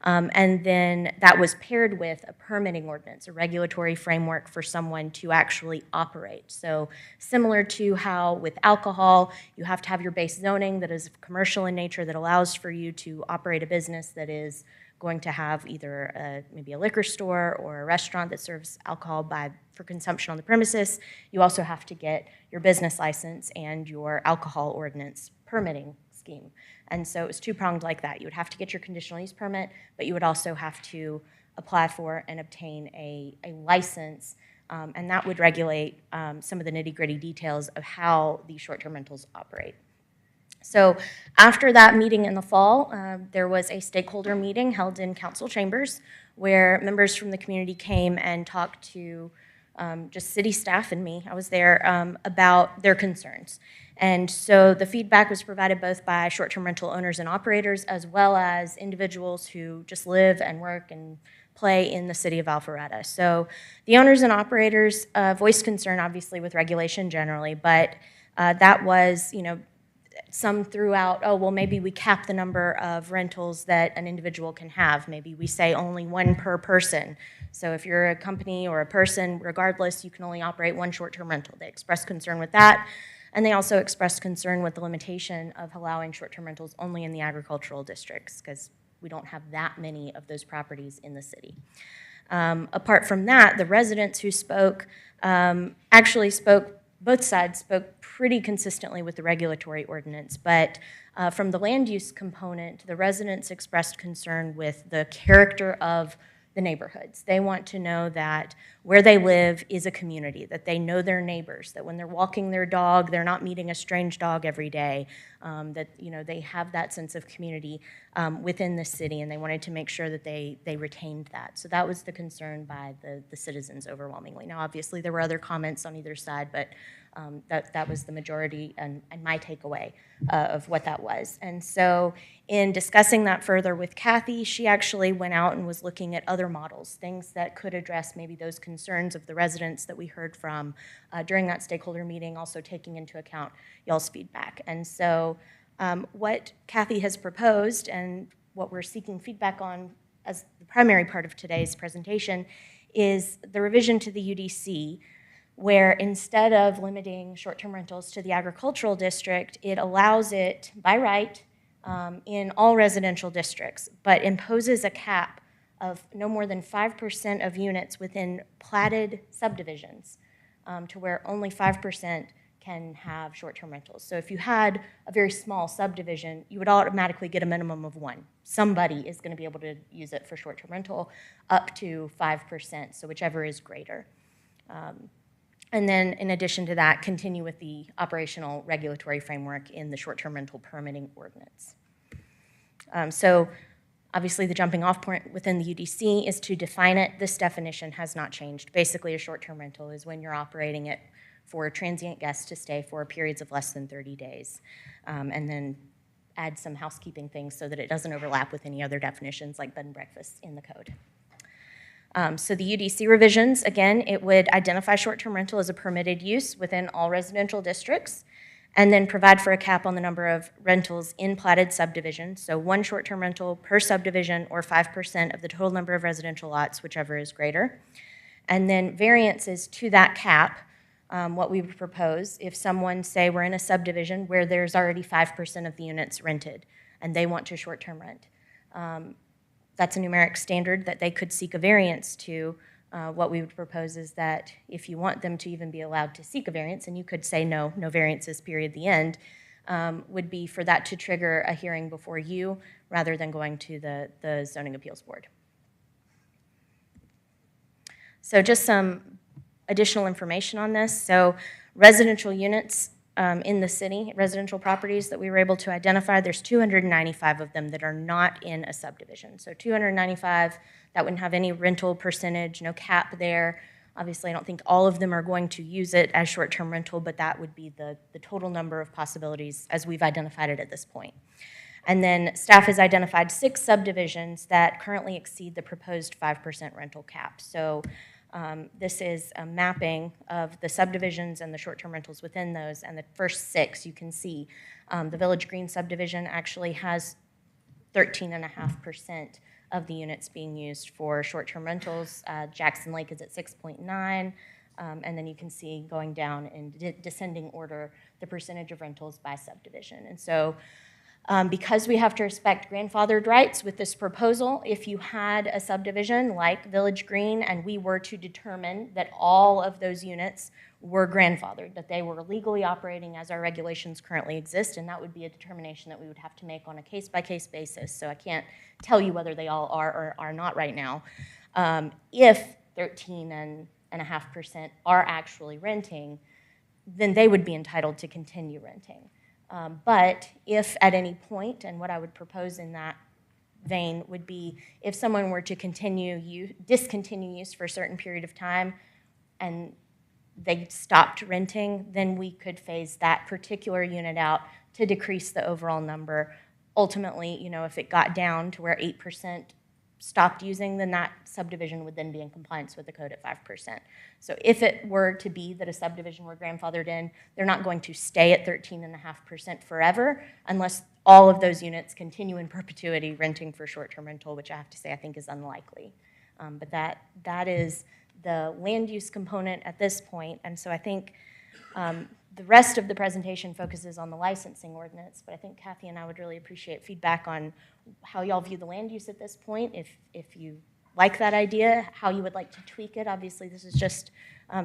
And then that was paired with a permitting ordinance, a regulatory framework for someone to actually operate. So similar to how with alcohol, you have to have your base zoning that is commercial in nature that allows for you to operate a business that is going to have either maybe a liquor store or a restaurant that serves alcohol for consumption on the premises. You also have to get your business license and your alcohol ordinance permitting scheme. And so it was two-pronged like that. You would have to get your conditional use permit, but you would also have to apply for and obtain a license, and that would regulate some of the nitty-gritty details of how these short-term rentals operate. So after that meeting in the fall, there was a stakeholder meeting held in council chambers where members from the community came and talked to just city staff and me, I was there, about their concerns. And so the feedback was provided both by short-term rental owners and operators as well as individuals who just live and work and play in the city of Alpharetta. So the owners and operators voiced concern, obviously, with regulation generally, but that was, some threw out, oh, well, maybe we cap the number of rentals that an individual can have. Maybe we say only one per person. So if you're a company or a person, regardless, you can only operate one short-term rental. They expressed concern with that. And they also expressed concern with the limitation of allowing short-term rentals only in the agricultural districts because we don't have that many of those properties in the city. Apart from that, the residents who spoke both sides spoke pretty consistently with the regulatory ordinance, but from the land use component, the residents expressed concern with the character of the neighborhoods. They want to know that where they live is a community, that they know their neighbors, that when they're walking their dog, they're not meeting a strange dog every day, that they have that sense of community within the city, and they wanted to make sure that they retained that. So that was the concern by the citizens overwhelmingly. Now, obviously, there were other comments on either side, but that was the majority and my takeaway of what that was. And so in discussing that further with Kathy, she actually went out and was looking at other models, things that could address maybe those concerns of the residents that we heard from during that stakeholder meeting, also taking into account y'all's feedback. And so what Kathy has proposed and what we're seeking feedback on as the primary part of today's presentation is the revision to the UDC, where instead of limiting short-term rentals to the agricultural district, it allows it by right in all residential districts, but imposes a cap of no more than 5% of units within platted subdivisions to where only 5% can have short-term rentals. So if you had a very small subdivision, you would automatically get a minimum of one. Somebody is going to be able to use it for short-term rental up to 5%, so whichever is greater. And then in addition to that, continue with the operational regulatory framework in the short-term rental permitting ordinance. Obviously, the jumping off point within the UDC is to define it. This definition has not changed. Basically, a short-term rental is when you're operating it for transient guests to stay for periods of less than 30 days. And then add some housekeeping things so that it doesn't overlap with any other definitions like bed and breakfast in the code. So the UDC revisions, again, it would identify short-term rental as a permitted use within all residential districts, and then provide for a cap on the number of rentals in platted subdivisions. So one short-term rental per subdivision or 5% of the total number of residential lots, whichever is greater. And then variances to that cap, what we would propose if someone, say we're in a subdivision where there's already 5% of the units rented and they want to short-term rent. That's a numeric standard that they could seek a variance to. What we would propose is that if you want them to even be allowed to seek a variance, and you could say no variances, period, the end, would be for that to trigger a hearing before you rather than going to the Zoning Appeals Board. So just some additional information on this. So residential units in the city, residential properties that we were able to identify, there's 295 of them that are not in a subdivision. So 295, that wouldn't have any rental percentage, no cap there. Obviously, I don't think all of them are going to use it as short-term rental, but that would be the total number of possibilities as we've identified it at this point. And then staff has identified 6 subdivisions that currently exceed the proposed 5% rental cap. So this is a mapping of the subdivisions and the short-term rentals within those, and the first 6 you can see. The Village Green subdivision actually has 13.5% of the units being used for short-term rentals. Jackson Lake is at 6.9, and then you can see going down in descending order the percentage of rentals by subdivision. And so because we have to respect grandfathered rights with this proposal, if you had a subdivision like Village Green and we were to determine that all of those units were grandfathered, that they were legally operating as our regulations currently exist, and that would be a determination that we would have to make on a case-by-case basis. So I can't tell you whether they all are or are not right now. If 13.5% are actually renting, then they would be entitled to continue renting. But if at any point, and what I would propose in that vein would be if someone were to discontinue use for a certain period of time and they stopped renting, then we could phase that particular unit out to decrease the overall number. Ultimately, if it got down to where 8% stopped using, then that subdivision would then be in compliance with the code at 5%. So if it were to be that a subdivision were grandfathered in, they're not going to stay at 13.5% forever unless all of those units continue in perpetuity renting for short-term rental, which I have to say I think is unlikely. But that is the land use component at this point. And so I think the rest of the presentation focuses on the licensing ordinance, but I think Kathy and I would really appreciate feedback on how y'all view the land use at this point, if you like that idea, how you would like to tweak it. Obviously, this is just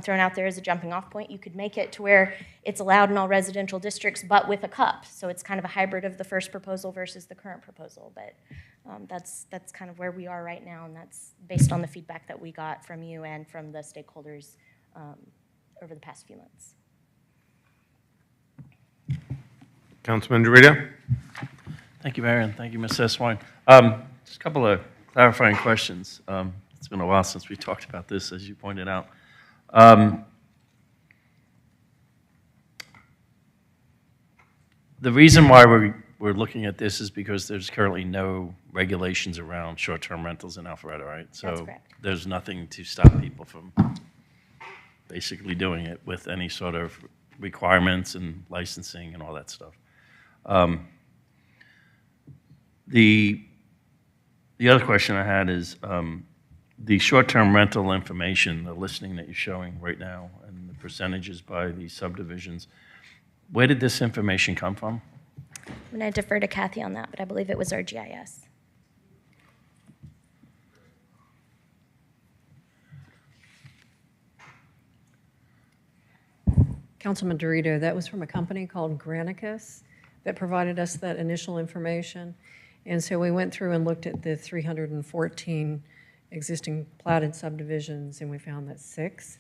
thrown out there as a jumping off point. You could make it to where it's allowed in all residential districts, but with a cup. So it's kind of a hybrid of the first proposal versus the current proposal. But that's kind of where we are right now, and that's based on the feedback that we got from you and from the stakeholders over the past few months. Councilman DeRito? Thank you, Mayor, and thank you, Ms. Eswine. Just a couple of clarifying questions. It's been a while since we talked about this, as you pointed out. The reason why we're looking at this is because there's currently no regulations around short-term rentals in Alpharetta, right? That's correct. There's nothing to stop people from basically doing it with any sort of requirements and licensing and all that stuff. The other question I had is the short-term rental information, the listing that you're showing right now, and the percentages by the subdivisions. Where did this information come from? I'm going to defer to Kathy on that, but I believe it was our GIS. Councilman Dorito, that was from a company called Granicus that provided us that initial information. And so we went through and looked at the 314 existing platted subdivisions, and we found that 6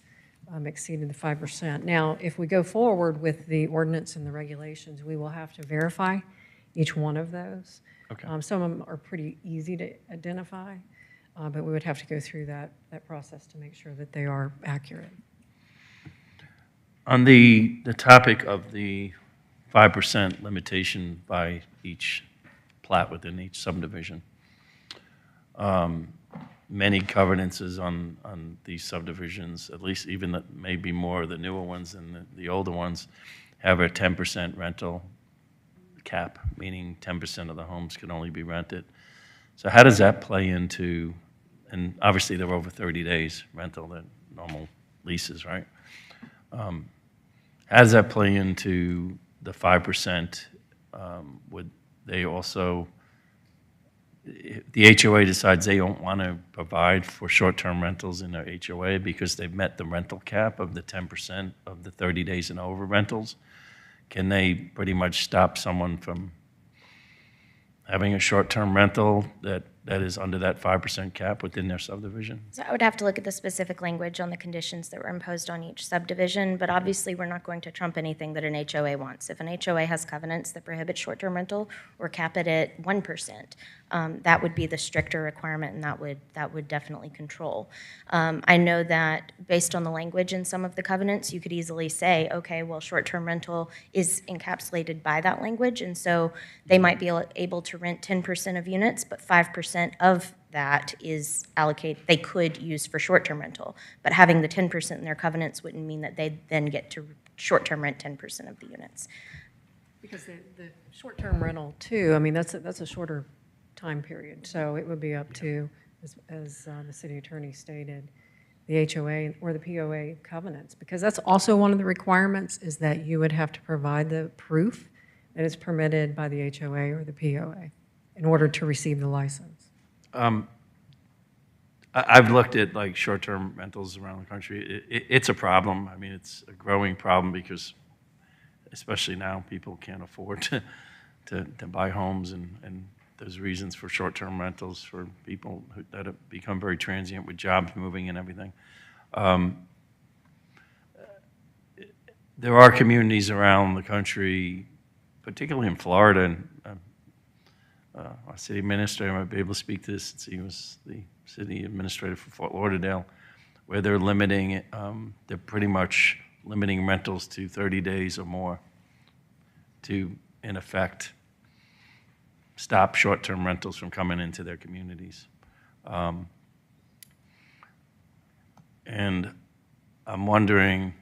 exceeded the 5%. Now, if we go forward with the ordinance and the regulations, we will have to verify each one of those. Okay. Some of them are pretty easy to identify, but we would have to go through that process to make sure that they are accurate. On the topic of the 5% limitation by each plat within each subdivision, many covenances on these subdivisions, at least even maybe more of the newer ones than the older ones, have a 10% rental cap, meaning 10% of the homes can only be rented. So how does that play into, and obviously they're over 30 days rental, they're normal leases, right? How does that play into the 5%? Would they also, if the HOA decides they don't want to provide for short-term rentals in their HOA because they've met the rental cap of the 10% of the 30 days and over rentals, can they pretty much stop someone from having a short-term rental that is under that 5% cap within their subdivision? So I would have to look at the specific language on the conditions that were imposed on each subdivision, but obviously we're not going to trump anything that an HOA wants. If an HOA has covenants that prohibit short-term rental or cap it at 1%, that would be the stricter requirement, and that would definitely control. I know that based on the language in some of the covenants, you could easily say, okay, well, short-term rental is encapsulated by that language, and so they might be able to rent 10% of units, but 5% of that is allocated, they could use for short-term rental. But having the 10% in their covenants wouldn't mean that they then get to short-term rent 10% of the units. Because the short-term rental too, I mean, that's a shorter time period. So it would be up to, as the city attorney stated, the HOA or the POA covenants. Because that's also one of the requirements, is that you would have to provide the proof that it's permitted by the HOA or the POA in order to receive the license. I've looked at like short-term rentals around the country. It's a problem. I mean, it's a growing problem because, especially now, people can't afford to buy homes, and there's reasons for short-term rentals for people that have become very transient with jobs moving and everything. There are communities around the country, particularly in Florida, and our city administrator might be able to speak to this since he was the city administrator for Fort Lauderdale, where they're limiting, they're pretty much limiting rentals to 30 days or more to, in effect, stop short-term rentals from coming into their communities. And I'm wondering,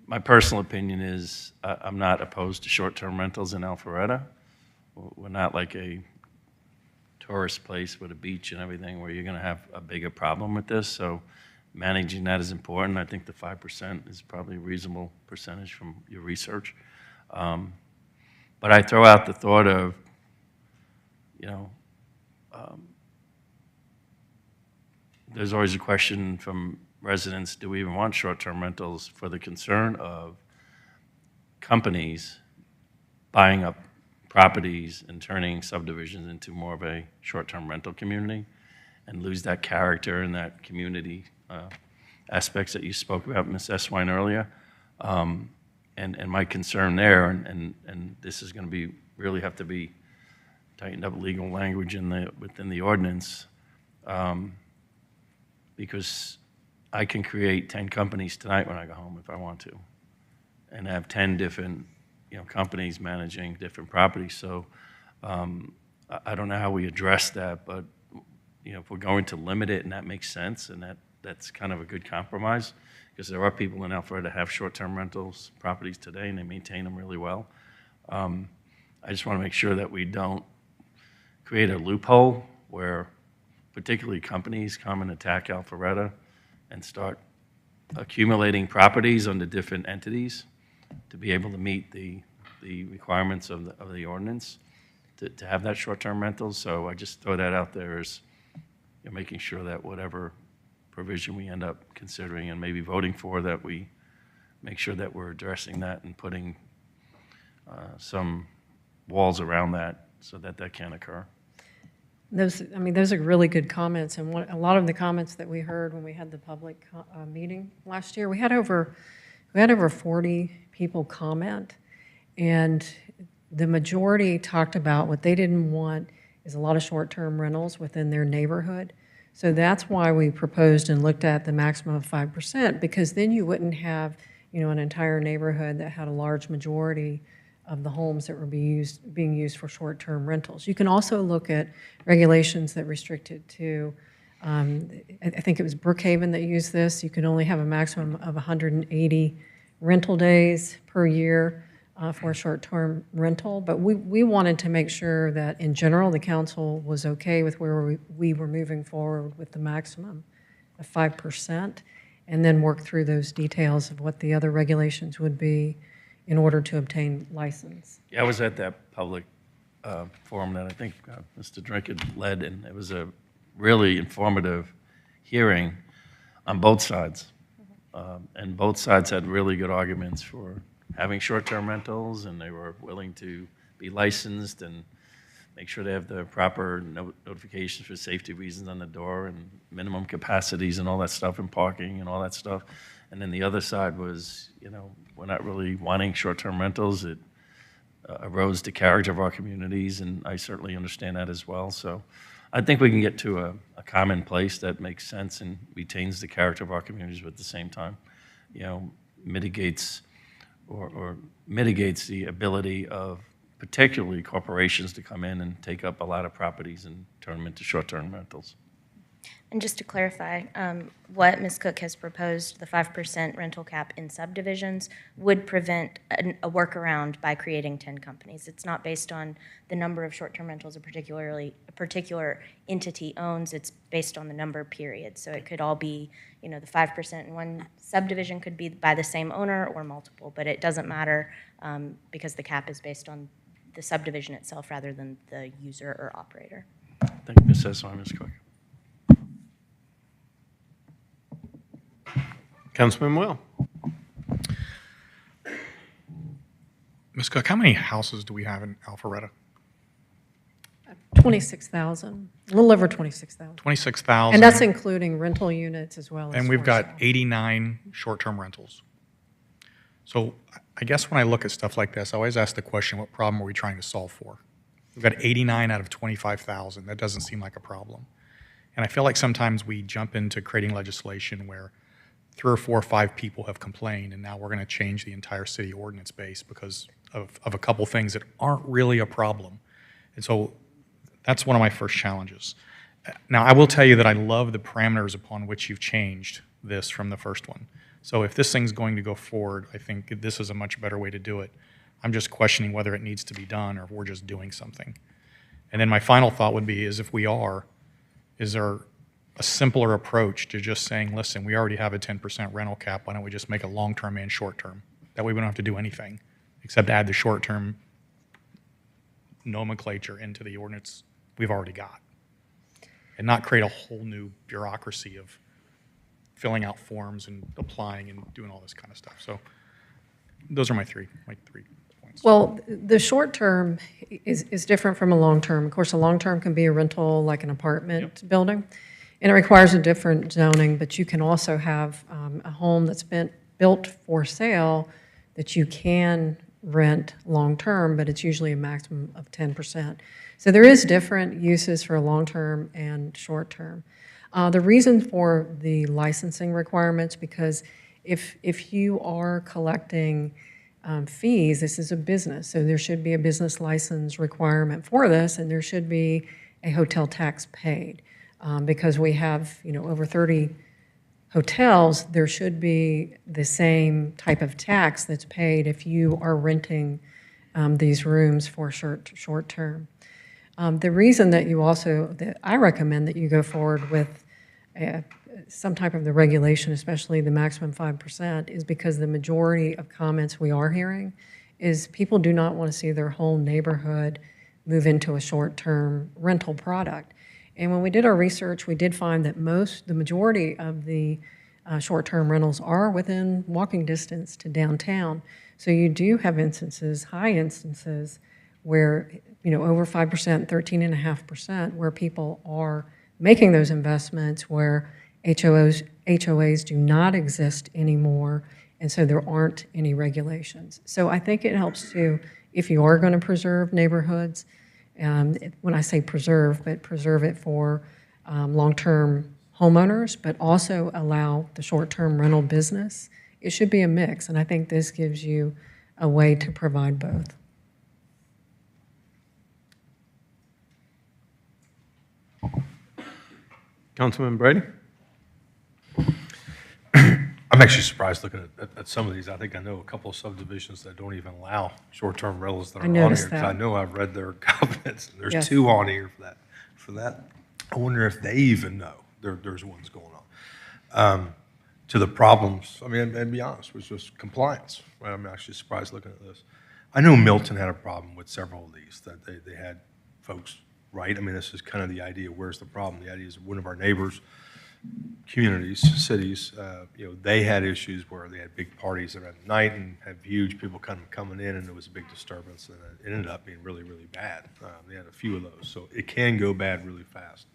my personal opinion is I'm not opposed to short-term rentals in Alpharetta. We're not like a tourist place with a beach and everything where you're going to have a bigger problem with this. So managing that is important. I think the 5% is probably a reasonable percentage from your research. But I throw out the thought of, there's always a question from residents, do we even want short-term rentals, for the concern of companies buying up properties and turning subdivisions into more of a short-term rental community and lose that character and that community aspects that you spoke about, Ms. Eswine, earlier. And my concern there, and this is going to be really have to be tightened up legal language within the ordinance, because I can create 10 companies tonight when I go home if I want to, and have 10 different companies managing different properties. So I don't know how we address that, but if we're going to limit it and that makes sense, and that's kind of a good compromise, because there are people in Alpharetta that have short-term rentals properties today and they maintain them really well. I just want to make sure that we don't create a loophole where particularly companies come and attack Alpharetta and start accumulating properties under different entities to be able to meet the requirements of the ordinance to have that short-term rental. So I just throw that out there as making sure that whatever provision we end up considering and maybe voting for, that we make sure that we're addressing that and putting some walls around that so that can't occur. Those are really good comments, and a lot of the comments that we heard when we had the public meeting last year, we had over 40 people comment, and the majority talked about what they didn't want is a lot of short-term rentals within their neighborhood. So that's why we proposed and looked at the maximum of 5%, because then you wouldn't have, an entire neighborhood that had a large majority of the homes that were being used for short-term rentals. You can also look at regulations that restricted to, I think it was Brookhaven that used this. You could only have a maximum of 180 rental days per year for a short-term rental. But we wanted to make sure that, in general, the council was okay with where we were moving forward with the maximum of 5%, and then work through those details of what the other regulations would be in order to obtain license. Yeah, I was at that public forum that I think Mr. Drink had led, and it was a really informative hearing on both sides. And both sides had really good arguments for having short-term rentals, and they were willing to be licensed and make sure they have the proper notifications for safety reasons on the door and minimum capacities and all that stuff, and parking and all that stuff. And then the other side was, we're not really wanting short-term rentals. It erodes the character of our communities, and I certainly understand that as well. So I think we can get to a common place that makes sense and retains the character of our communities, but at the same time, mitigates or mitigates the ability of particularly corporations to come in and take up a lot of properties and turn them into short-term rentals. And just to clarify, what Ms. Cook has proposed, the 5% rental cap in subdivisions, would prevent a workaround by creating 10 companies. It's not based on the number of short-term rentals a particular entity owns. It's based on the number of periods. So it could all be, the 5% in one subdivision could be by the same owner or multiple, but it doesn't matter because the cap is based on the subdivision itself rather than the user or operator. Thank you, Ms. Esselstyn, Ms. Cook. Councilman Will. Ms. Cook, how many houses do we have in Alpharetta? 26,000, a little over 26,000. 26,000. And that's including rental units as well as. And we've for got sale. 89 short-term rentals. So I guess when I look at stuff like this, I always ask the question, what problem are we trying to solve for? We've got 89 out of 25,000. That doesn't seem like a problem. And I feel like sometimes we jump into creating legislation where 3 or 4 or 5 people have complained, and now we're going to change the entire city ordinance base because of a couple things that aren't really a problem. And so that's one of my first challenges. Now, I will tell you that I love the parameters upon which you've changed this from the first one. So if this thing's going to go forward, I think this is a much better way to do it. I'm just questioning whether it needs to be done or if we're just doing something. And then my final thought would be is if we are, is there a simpler approach to just saying, listen, we already have a 10% rental cap, why don't we just make a long-term and short-term? That way we don't have to do anything except add the short-term nomenclature into the ordinance we've already got and not create a whole new bureaucracy of filling out forms and applying and doing all this kind of stuff. So those are my three points. Well, the short term is different from a long term. Of course, a long term can be a rental, like an apartment building, and it requires a different zoning, but you can also have a home that's been built for sale that you can rent long term, but it's usually a maximum of 10%. So there is different uses for long term and short term. The reason for the licensing requirements, because if you are collecting fees, this is a business, so there should be a business license requirement for this, and there should be a hotel tax paid. Because we have, over 30 hotels, there should be the same type of tax that's paid if you are renting these rooms for short term. The reason that I recommend that you go forward with some type of the regulation, especially the maximum 5%, is because the majority of comments we are hearing is people do not want to see their whole neighborhood move into a short-term rental product. And when we did our research, we did find that the majority of the short-term rentals are within walking distance to downtown. So you do have high instances where, over 5%, 13.5%, where people are making those investments where HOAs do not exist anymore, and so there aren't any regulations. So I think it helps to if you are going to preserve neighborhoods, when I say preserve, but preserve it for long-term homeowners, but also allow the short-term rental business. It should be a mix, and I think this gives you a way to provide both. Councilman Brady? I'm actually surprised looking at some of these. I think I know a couple of subdivisions that don't even allow short-term rentals that are on here. noticed 'Cause that. I know I've read their covenants, and there's Yes. 2 on here for that. I wonder if they even know there's ones going on. To the problems, I mean, and be honest, was just compliance. Right? I'm actually surprised looking at this. I know Milton had a problem with several of these, that they had folks, right? I mean, this is kind of the idea, where's the problem? The idea is one of our neighbors, communities, cities, they had issues where they had big parties at night and had huge people coming in, and there was a big disturbance, and it ended up being really, really bad. They had a few of those, so it can go bad really fast.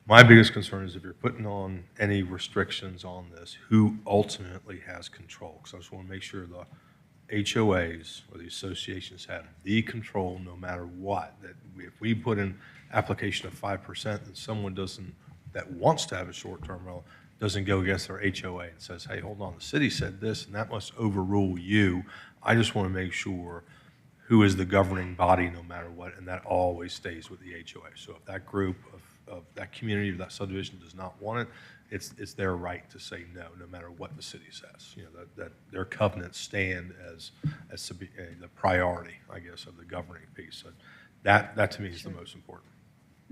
My biggest concern is if you're putting on any restrictions on this, who ultimately has control? Because I just want to make sure the HOAs or the associations have the control no matter what. That if we put in application of 5% and someone that wants to have a short-term rental doesn't go against their HOA and says, hey, hold on, the city said this and that must overrule you. I just want to make sure who is the governing body no matter what, and that always stays with the HOA. So if that group of that community or that subdivision does not want it, it's their right to say no, no matter what the city says. That their covenants stand as the priority, I guess, of the governing piece. So that to me is the most important.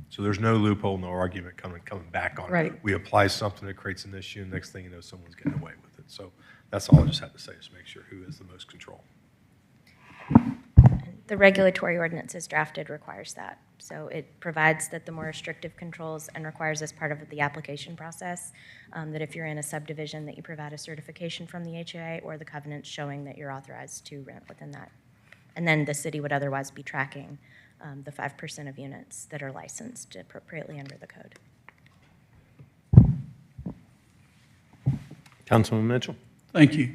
So there's no loophole, no argument coming back on it. Right. We apply something that creates an issue, and next thing you know, someone's getting away with it. So that's all I just had to say, is make sure who has the most control. The regulatory ordinance as drafted requires that. So it provides that the more restrictive controls and requires as part of the application process that if you're in a subdivision that you provide a certification from the HOA or the covenants showing that you're authorized to rent within that. And then the city would otherwise be tracking the 5% of units that are licensed appropriately under the code. Councilman Mitchell? Thank you.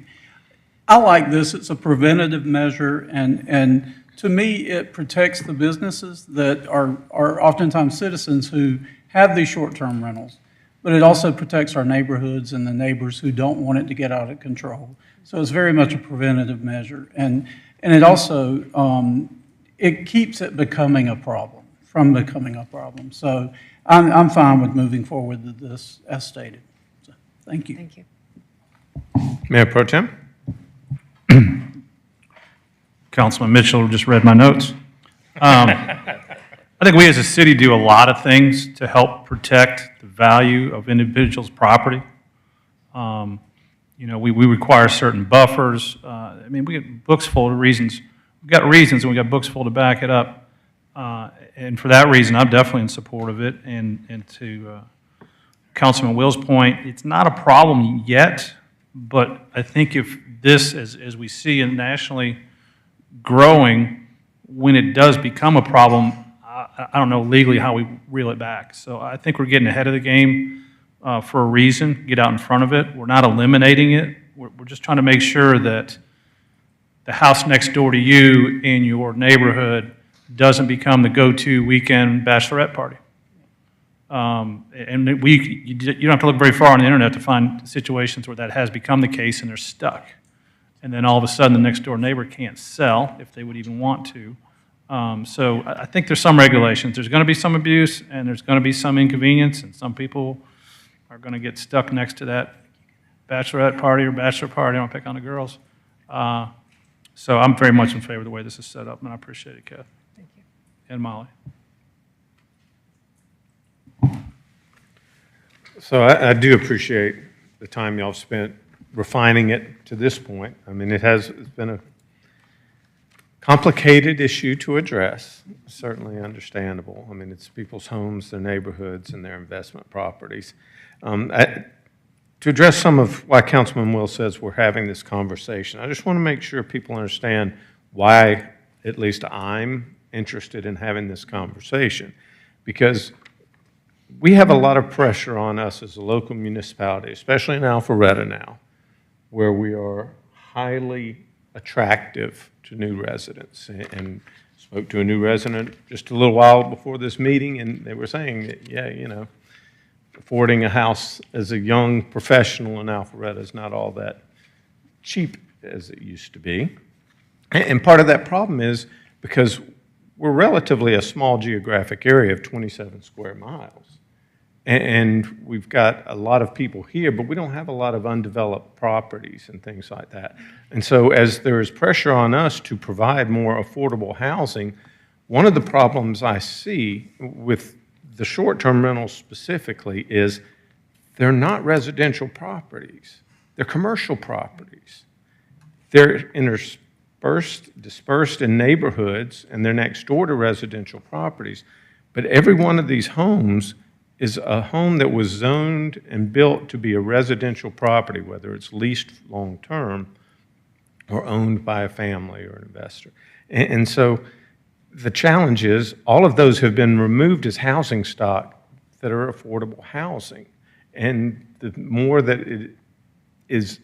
I like this. It's a preventative measure, and to me, it protects the businesses that are oftentimes citizens who have these short-term rentals. But it also protects our neighborhoods and the neighbors who don't want it to get out of control. So it's very much a preventative measure. And it also, it keeps it becoming a problem, from becoming a problem. So I'm fine with moving forward with this as stated. So, thank you. Thank you. Mayor Pro Tem? Councilman Mitchell just read my notes. I think we as a city do a lot of things to help protect the value of individuals' property. We require certain buffers. We get books full of reasons. We've got reasons and we've got books full to back it up. And for that reason, I'm definitely in support of it. And to Councilman Will's point, it's not a problem yet, but I think if this, as we see it nationally, growing, when it does become a problem, I don't know legally how we reel it back. So I think we're getting ahead of the game for a reason, get out in front of it. We're not eliminating it. We're just trying to make sure that the house next door to you in your neighborhood doesn't become the go-to weekend bachelorette party. And you don't have to look very far on the internet to find situations where that has become the case and they're stuck. And then all of a sudden, the next door neighbor can't sell if they would even want to. So I think there's some regulations. There's going to be some abuse, and there's going to be some inconvenience, and some people are going to get stuck next to that bachelorette party or bachelor party. I don't pick on the girls. So I'm very much in favor of the way this is set up, and I appreciate it, Kath. Thank you. And Molly. So I do appreciate the time y'all spent refining it to this point. I mean, it's been a complicated issue to address, certainly understandable. I mean, it's people's homes, their neighborhoods, and their investment properties. To address some of why Councilman Will says we're having this conversation, I just want to make sure people understand why at least I'm interested in having this conversation. Because we have a lot of pressure on us as a local municipality, especially in Alpharetta now, where we are highly attractive to new residents. And spoke to a new resident just a little while before this meeting, and they were saying that, yeah, you know, affording a house as a young professional in Alpharetta is not all that cheap as it used to be. And part of that problem is because we're relatively a small geographic area of 27 square miles. And we've got a lot of people here, but we don't have a lot of undeveloped properties and things like that. And so as there is pressure on us to provide more affordable housing, one of the problems I see with the short-term rentals specifically is they're not residential properties. They're commercial properties. They're dispersed in neighborhoods, and they're next door to residential properties. But every one of these homes is a home that was zoned and built to be a residential property, whether it's leased long-term or owned by a family or an investor. And so the challenge is all of those have been removed as housing stock that are affordable housing. And the more that it is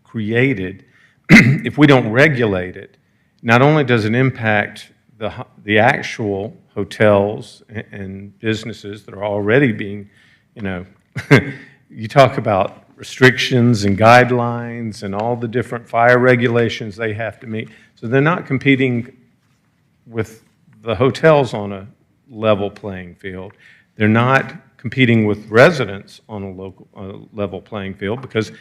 created, if we don't regulate it, not only does it impact the actual hotels and businesses that are already being, you know, you talk about restrictions and guidelines and all the different fire regulations they have to meet. So they're not competing with the hotels on a level playing field. They're not competing with residents on a level playing field because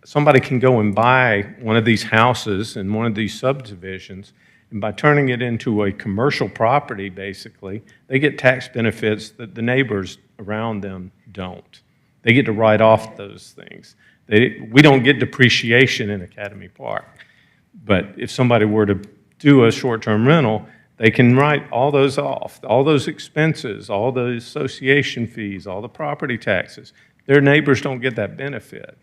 somebody can go and buy one of these houses in one of these subdivisions, and by turning it into a commercial property, basically, they get tax benefits that the neighbors around them don't. They get to write off those things. We don't get depreciation in Academy Park. But if somebody were to do a short-term rental, they can write all those off, all those expenses, all the association fees, all the property taxes. Their neighbors don't get that benefit.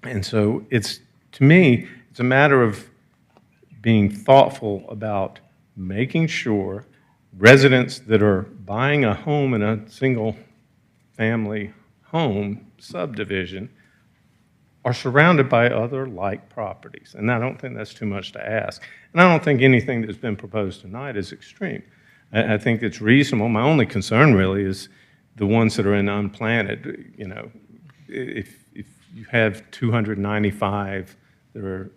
And so to me, it's a matter of being thoughtful about making sure residents that are buying a home in a single-family home subdivision are surrounded by other like properties. And I don't think that's too much to ask. And I don't think anything that's been proposed tonight is extreme. I think it's reasonable. My only concern really is the ones that are in unplanted. You know, if you have 295 that are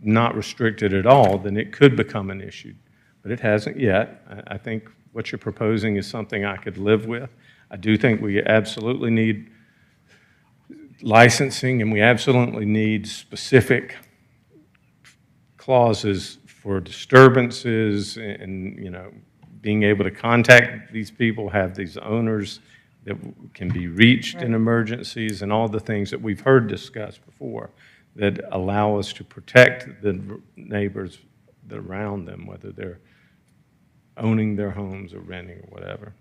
not restricted at all, then it could become an issue. But it hasn't yet. I think what you're proposing is something I could live with. I do think we absolutely need licensing, and we absolutely need specific clauses for disturbances and, you know, being able to contact these people, have these owners that can be reached in emergencies, and all the things that we've heard discussed before that allow us to protect the neighbors around them, whether they're owning their homes or renting or whatever.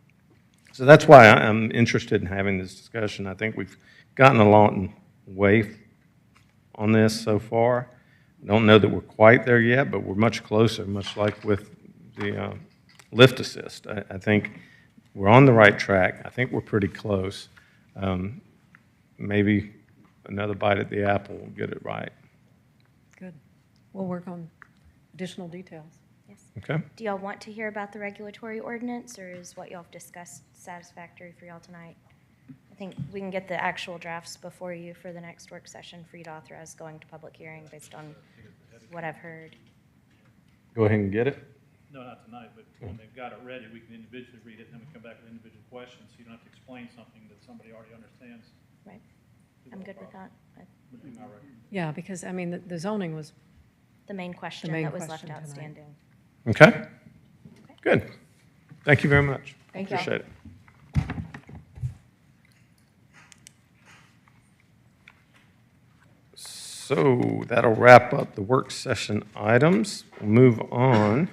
So that's why I'm interested in having this discussion. I think we've gotten a long way on this so far. I don't know that we're quite there yet, but we're much closer, much like with the lift assist. I think we're on the right track. I think we're pretty close. Maybe another bite at the apple will get it right. Good. We'll work on additional details. Yes. Okay. Do y'all want to hear about the regulatory ordinance, or is what y'all have discussed satisfactory for y'all tonight? I think we can get the actual drafts before you for the next work session for you to authorize going to public hearing based on what I've heard. Go ahead and get it. No, not tonight, but when they've got it ready, we can individually read it, and then we come back with individual questions, so you don't have to explain something that somebody already understands. Right. I'm good with that. Would be my recommendation. Yeah, because, I mean, the zoning was, The main question main that was left question tonight. outstanding. Okay. Good. Thank you very much. Thank you. Appreciate it. So that'll wrap up the work session items. We'll move on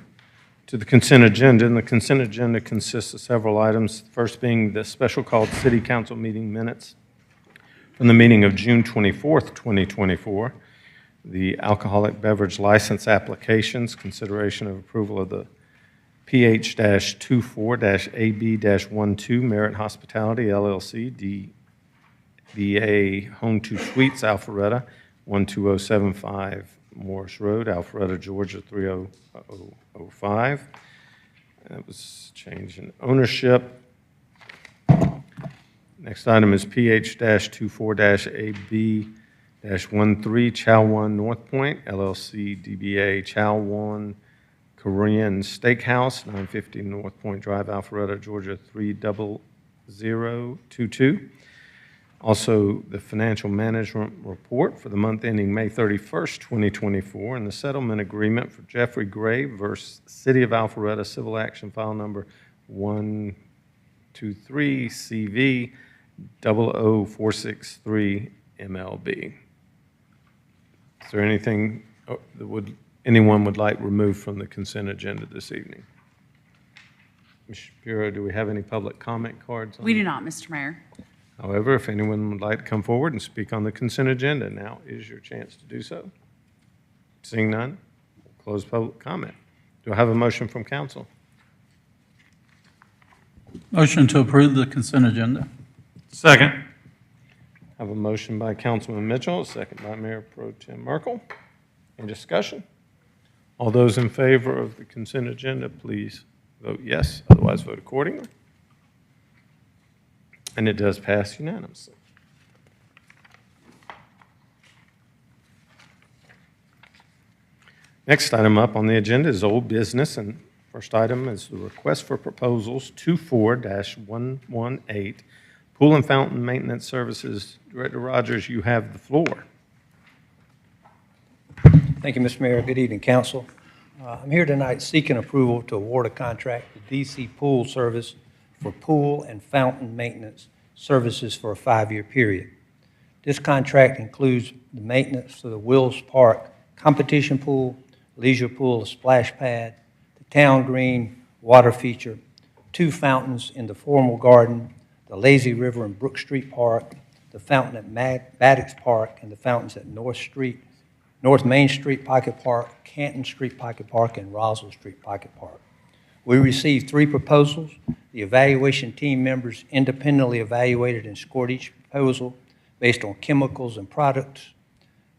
to the consent agenda, and the consent agenda consists of several items, the first being the special called city council meeting minutes from the meeting of June 24th, 2024, the alcoholic beverage license applications, consideration of approval of the PH-24-AB-12 Merit Hospitality LLC, DBA Home 2 Suites, Alpharetta, 12075 Morris Road, Alpharetta, Georgia 30005. That was change in ownership. Next item is PH-24-AB-13 Chow One North Point, LLC DBA Chow One Korean Steakhouse, 950 North Point Drive, Alpharetta, Georgia 30022. Also, the financial management report for the month ending May 31st, 2024, and the settlement agreement for Jeffrey Gray versus City of Alpharetta Civil Action File Number 123CV 00463 MLB. Is there anything that anyone would like removed from the consent agenda this evening? Ms. Shapiro, do we have any public comment cards? We do not, Mr. Mayor. However, if anyone would like to come forward and speak on the consent agenda, now is your chance to do so. Seeing none, we'll close public comment. Do I have a motion from council? Motion to approve the consent agenda. Second. I have a motion by Councilman Mitchell, a second by Mayor Pro Tem Merkel. Any discussion? All those in favor of the consent agenda, please vote yes, otherwise vote accordingly. And it does pass unanimously. Next item up on the agenda is old business, and first item is the request for proposals 24-118, Pool and Fountain Maintenance Services. Director Rogers, you have the floor. Thank you, Mr. Mayor. Good evening, council. I'm here tonight seeking approval to award a contract to DC Pool Service for pool and fountain maintenance services for a 5-year period. This contract includes the maintenance for the Wills Park competition pool, leisure pool, splash pad, the town green water feature, 2 fountains in the formal garden, the Lazy River and Brook Street Park, the fountain at Maddox Park, and the fountains at North Main Street Pocket Park, Canton Street Pocket Park, and Roswell Street Pocket Park. We received 3 proposals. The evaluation team members independently evaluated and scored each proposal based on chemicals and products,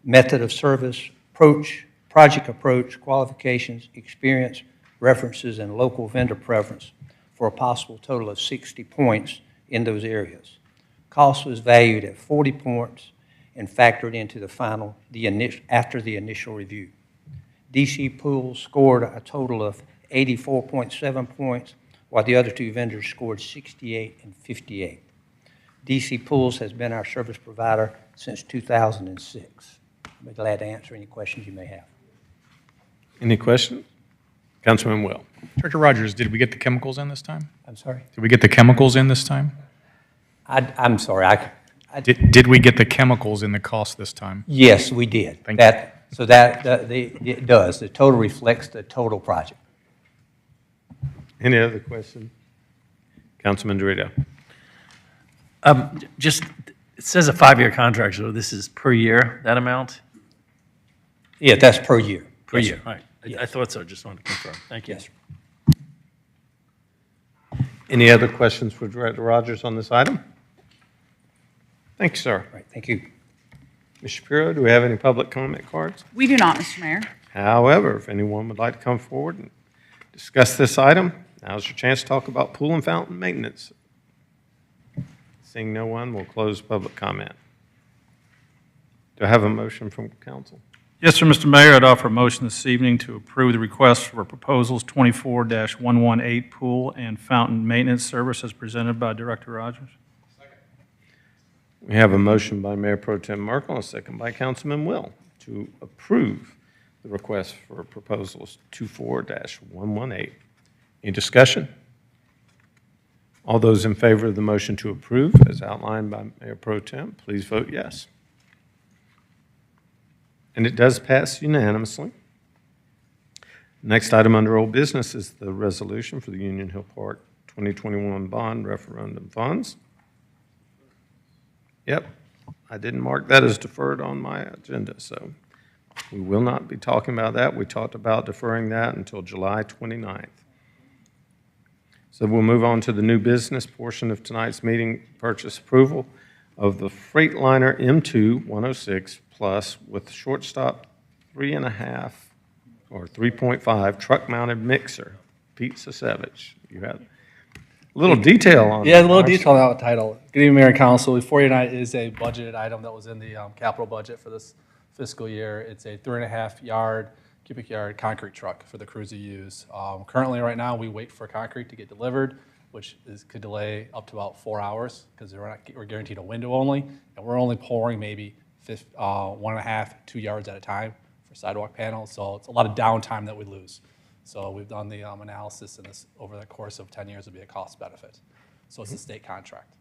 method of service, project approach, qualifications, experience, references, and local vendor preference for a possible total of 60 points in those areas. Cost was valued at 40 points and factored into the final, after the initial review. DC Pool scored a total of 84.7 points, while the other 2 vendors scored 68 and 58. DC Pools has been our service provider since 2006. I'll be glad to answer any questions you may have. Any questions? Councilman Will. Director Rogers, did we get the chemicals in this time? I'm sorry? Did we get the chemicals in this time? I'm sorry. Did we get the chemicals in the cost this time? Yes, we did. Thank you. So it does. The total reflects the total project. Any other questions? Councilman Dorito. Just, it says a 5-year contract, so this is per year, that amount? Yeah, that's per year. Per Yes, year, sir. all right. I thought so, just wanted to confirm. Thank you. Yes, sir. Any other questions for Director Rogers on this item? Thank you, sir. All right, thank you. Ms. Shapiro, do we have any public comment cards? We do not, Mr. Mayor. However, if anyone would like to come forward and discuss this item, now's your chance to talk about pool and fountain maintenance. Seeing no one, we'll close public comment. Do I have a motion from council? Yes, sir, Mr. Mayor, I'd offer a motion this evening to approve the request for proposals 24-118 pool and fountain maintenance service as presented by Director Rogers. We have a motion by Mayor Pro Tem Merkel and a second by Councilman Will to approve the request for proposals 24-118. Any discussion? All those in favor of the motion to approve, as outlined by Mayor Pro Tem, please vote yes. And it does pass unanimously. Next item under old business is the resolution for the Union Hill Park 2021 bond referendum funds. Yep, I didn't mark that as deferred on my agenda, so we will not be talking about that. We talked about deferring that until July 29th. So we'll move on to the new business portion of tonight's meeting, purchase approval of the Freightliner M2 106 Plus with short stop 3.5 or 3.5 truck-mounted mixer. Pete Sasevich, you have a little detail on Yeah, a it. little detail on the title. Good evening, Mayor and Council. Before you tonight is a budgeted item that was in the capital budget for this fiscal year. It's a 3.5 cubic yard concrete truck for the crews to use. Currently, right now, we wait for concrete to get delivered, which could delay up to about 4 hours because we're guaranteed a window only, and we're only pouring maybe 1.5, 2 yards at a time for sidewalk panels. So it's a lot of downtime that we lose. So we've done the analysis, and this over the course of 10 years would be a cost benefit. So it's a state contract.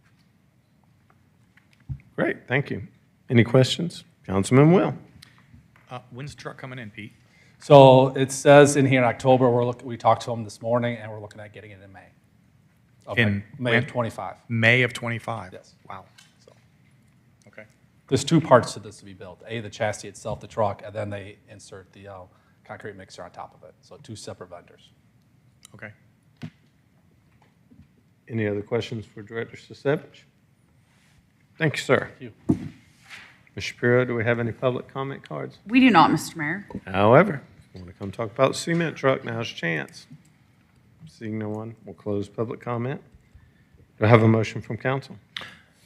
Great, thank you. Any questions? Councilman Will. When's the truck coming in, Pete? So it says in here in October, we talked to them this morning, and we're looking at getting it in May. May of 25. May of 25? Yes. Wow. So, okay. There's two parts to this to be built. The chassis itself, the truck, and then they insert the concrete mixer on top of it. So two separate vendors. Okay. Any other questions for Director Sasevich? Thank you, sir. Thank you. Ms. Shapiro, do we have any public comment cards? We do not, Mr. Mayor. However, if you want to come talk about the cement truck, now's your chance. Seeing no one, we'll close public comment. Do I have a motion from council?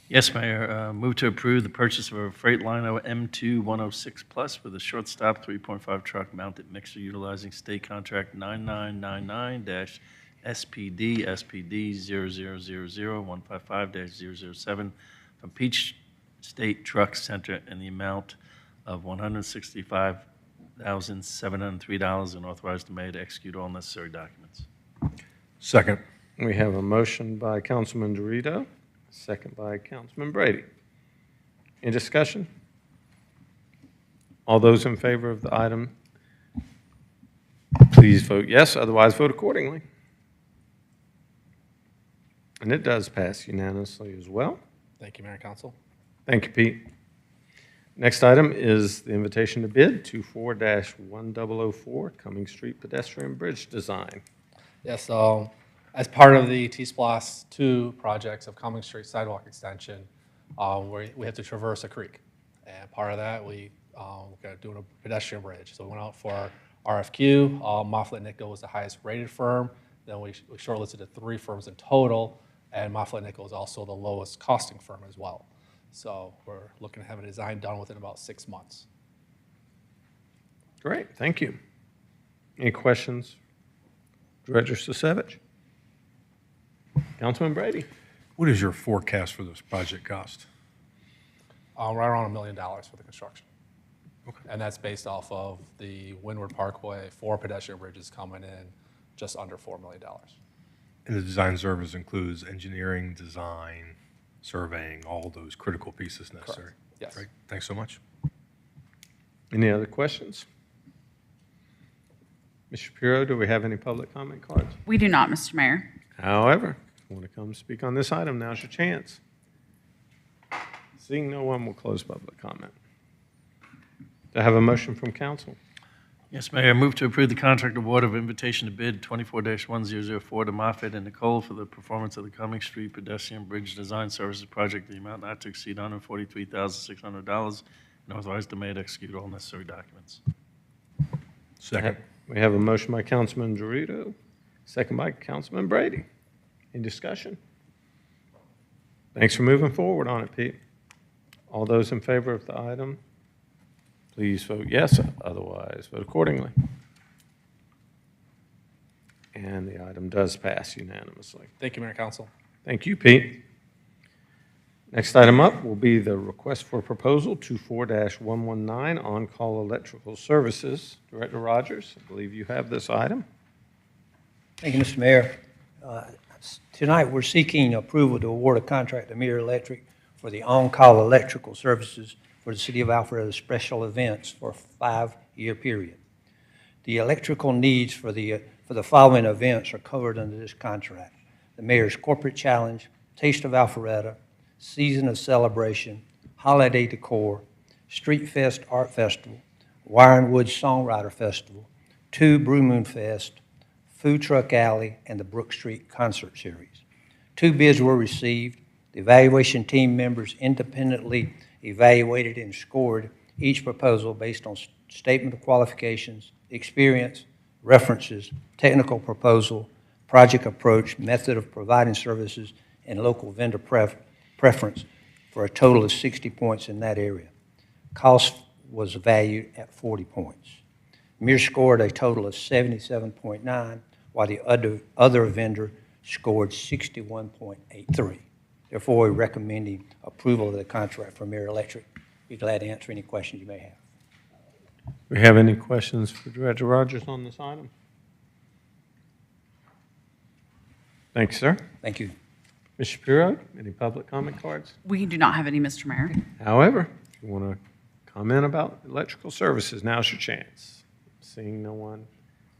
Yes, Mayor. Move to approve the purchase of a Freightliner M2 106 Plus with a shortstop 3.5 truck mounted mixer utilizing state contract 9999-SPD SPD 0000155-007 from Peach State Truck Center in the amount of $165,703 and authorize the mayor to execute all necessary documents. Second. We have a motion by Councilman Dorito, second by Councilman Brady. Any discussion? All those in favor of the item, please vote yes, otherwise vote accordingly. And it does pass unanimously as well. Thank you, Mayor and Council. Thank you, Pete. Next item is the invitation to bid, 24-1004, Cummings Street Pedestrian Bridge Design. Yes, as part of the T-Splosh 2 projects of Cummings Street Sidewalk Extension, we have to traverse a creek. And part of that, we're doing a pedestrian bridge. So we went out for our RFQ. Moffett Nickel was the highest rated firm. Then we shortlisted 3 firms in total, and Moffett Nickel is also the lowest costing firm as well. So we're looking to have a design done within about 6 months. Great, thank you. Any questions? Director Sasevich? Councilman Brady? What is your forecast for this project cost? Right around $1 million for the construction. Okay. And that's based off of the Windward Parkway, 4 pedestrian bridges coming in just under $4 million. And the design service includes engineering, design, surveying, all those critical pieces necessary? Correct. Yes. Great. Thanks so much. Any other questions? Ms. Shapiro, do we have any public comment cards? We do not, Mr. Mayor. However, if you want to come speak on this item, now's your chance. Seeing no one, will close public comment. Do I have a motion from council? Yes, Mayor. Move to approve the contract award of invitation to bid 24-1004 to Moffett and Nicole for the performance of the Cummings Street Pedestrian Bridge Design Services Project, the amount not to exceed $143,600, and authorize the mayor to execute all necessary documents. Second. We have a motion by Councilman Dorito, second by Councilman Brady. Any discussion? Thanks for moving forward on it, Pete. All those in favor of the item, please vote yes, otherwise vote accordingly. And the item does pass unanimously. Thank you, Mayor and Council. Thank you, Pete. Next item up will be the request for proposal 24-119 on-call electrical services. Director Rogers, I believe you have this item. Thank you, Mr. Mayor. Tonight, we're seeking approval to award a contract to Mir Electric for the on-call electrical services for the City of Alpharetta special events for a 5-year period. The electrical needs for the following events are covered under this contract: the Mayor's Corporate Challenge, Taste of Alpharetta, Season of Celebration, Holiday Decor, Street Fest Art Festival, Wire and Wood Songwriter Festival, 2 Brew Moon Fest, Food Truck Alley, and the Brook Street Concert Series. 2 bids were received. The evaluation team members independently evaluated and scored each proposal based on statement of qualifications, experience, references, technical proposal, project approach, method of providing services, and local vendor preference for a total of 60 points in that area. Cost was valued at 40 points. Mir scored a total of 77.9, while the other vendor scored 61.83. Therefore, we're recommending approval of the contract for Mir Electric. Be glad to answer any questions you may have. Do we have any questions for Director Rogers on this item? Thank you, sir. Thank you. Ms. Shapiro, any public comment cards? We do not have any, Mr. Mayor. However, if you want to comment about electrical services, now's your chance. Seeing no one,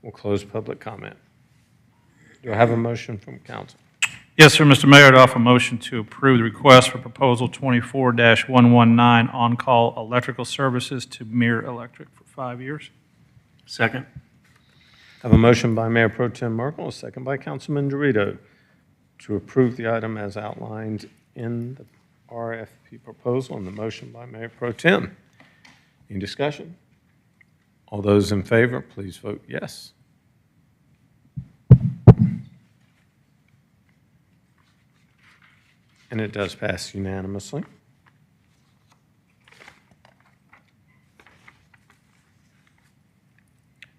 we'll close public comment. Do I have a motion from council? Yes, sir, Mr. Mayor, I'd offer a motion to approve the request for proposal 24-119 on-call electrical services to Mir Electric for 5 years. Second. I have a motion by Mayor Pro Tem Merkel, a second by Councilman Dorito, to approve the item as outlined in the RFP proposal, and the motion by Mayor Pro Tem. Any discussion? All those in favor, please vote yes. And it does pass unanimously.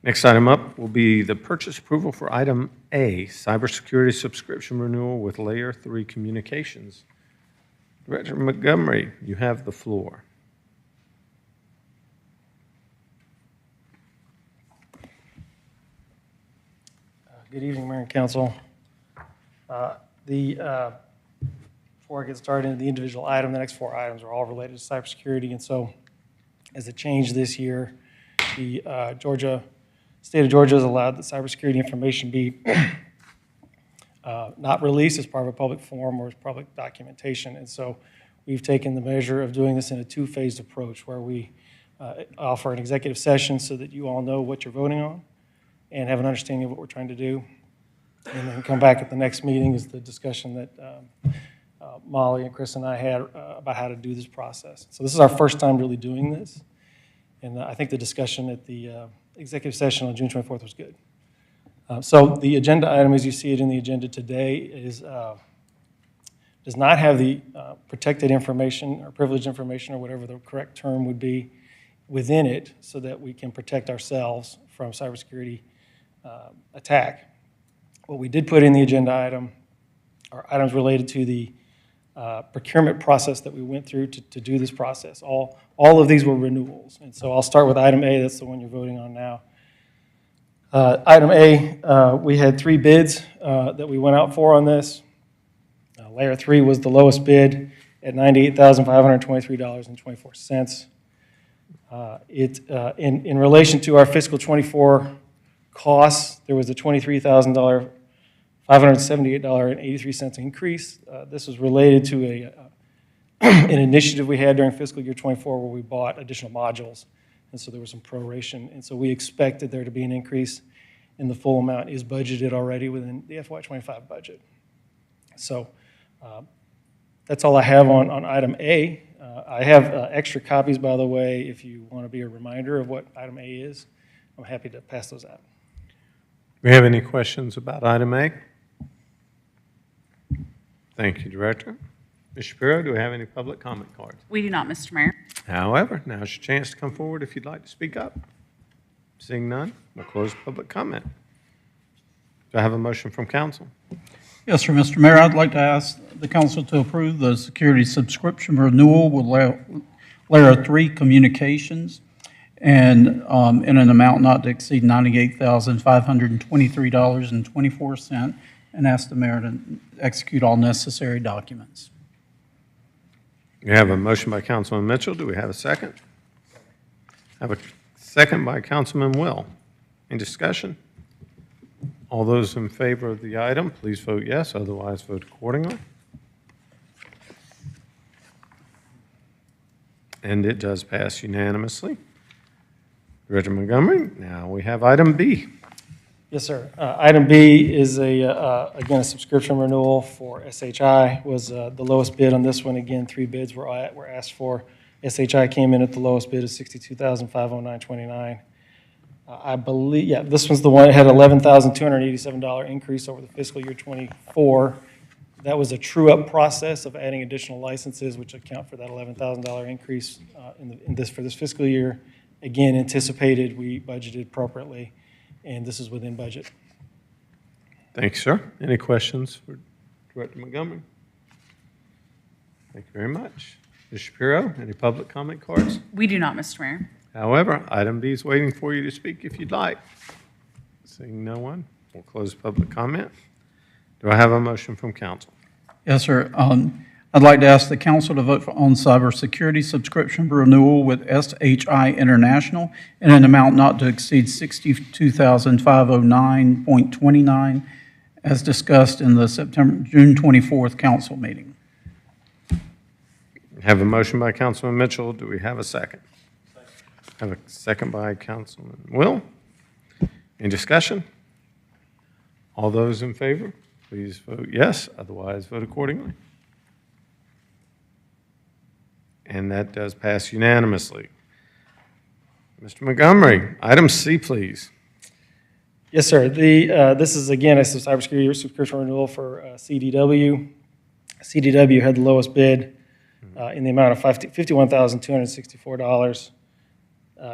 Next item up will be the purchase approval for item A, cybersecurity subscription renewal with Layer 3 Communications. Director Montgomery, you have the floor. Good evening, Mayor and Council. Before I get started into the individual item, the next 4 items are all related to cybersecurity, and so as a change this year, the state of Georgia has allowed that cybersecurity information be not released as part of a public forum or as public documentation, and so we've taken the measure of doing this in a 2-phased approach where we offer an executive session so that you all know what you're voting on and have an understanding of what we're trying to do. And then come back at the next meeting is the discussion that Molly and Chris and I had about how to do this process. So this is our first time really doing this. And I think the discussion at the executive session on June 24th was good. So the agenda item, as you see it in the agenda today, is does not have the protected information or privileged information or whatever the correct term would be within it so that we can protect ourselves from cybersecurity attack. What we did put in the agenda item are items related to the procurement process that we went through to do this process. All of these were renewals. And so I'll start with item A, that's the one you're voting on now. Item A, we had 3 bids that we went out for on this. Layer 3 was the lowest bid at $98,523.24. In relation to our fiscal 24 costs, there was a $23,578.83 increase. This was related to an initiative we had during fiscal year 24 where we bought additional modules, and so there was some proration, and so we expected there to be an increase, and the full amount is budgeted already within the FY25 budget. So that's all I have on item A. I have extra copies, by the way, if you want to be a reminder of what item A is. I'm happy to pass those out. Do we have any questions about item A? Thank you, Director. Ms. Shapiro, do we have any public comment cards? We do not, Mr. Mayor. However, now's your chance to come forward if you'd like to speak up. Seeing none, we'll close public comment. Do I have a motion from council? Yes, sir, Mr. Mayor. I'd like to ask the council to approve the security subscription renewal with Layer 3 Communications and in an amount not to exceed $98,523.24, and ask the mayor to execute all necessary documents. We have a motion by Councilman Mitchell. Do we have a second? I have a second by Councilman Will. Any discussion? All those in favor of the item, please vote yes. Otherwise, vote accordingly. And it does pass unanimously. Director Montgomery, now we have item B. Yes, sir. Item B is again a subscription renewal for SHI. Was the lowest bid on this one. Again, 3 bids were asked for. SHI came in at the lowest bid of $62,509.29. I believe, yeah, this was the one that had $11,287 increase over the fiscal year '24. That was a true-up process of adding additional licenses, which account for that $11,000 increase for this fiscal year. Again, anticipated, we budgeted appropriately, and this is within budget. Thanks, sir. Any questions for Director Montgomery? Thank you very much. Ms. Shapiro, any public comment cards? We do not, Mr. Mayor. However, item B is waiting for you to speak if you'd like. Seeing no one, we'll close public comment. Do I have a motion from council? Yes, sir. I'd like to ask the council to vote on cybersecurity subscription renewal with SHI International in an amount not to exceed $62,509.29 as discussed in the June 24th council meeting. Have a motion by Councilman Mitchell. Do we have a second? Have a second by Councilman Will. Any discussion? All those in favor, please vote yes. Otherwise, vote accordingly. And that does pass unanimously. Mr. Montgomery, item C, please. Yes, sir. This is, again, a cybersecurity subscription renewal for CDW. CDW had the lowest bid in the amount of $51,264.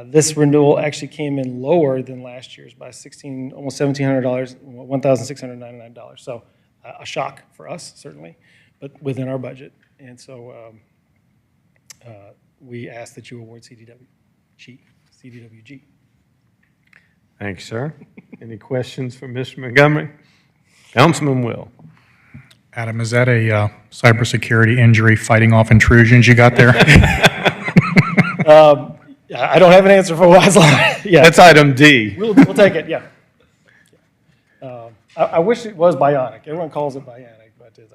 This renewal actually came in lower than last year's by almost $1,700, $1,699. So a shock for us, certainly, but within our budget. And so we ask that you award CDWG. Thanks, sir. Any questions for Mr. Montgomery? Councilman Will. Adam, is that a cybersecurity injury fighting off intrusions you got there? I don't have an answer for why it's like, yeah. That's item D. We'll take it, yeah. I wish it was bionic. Everyone calls it bionic, but it's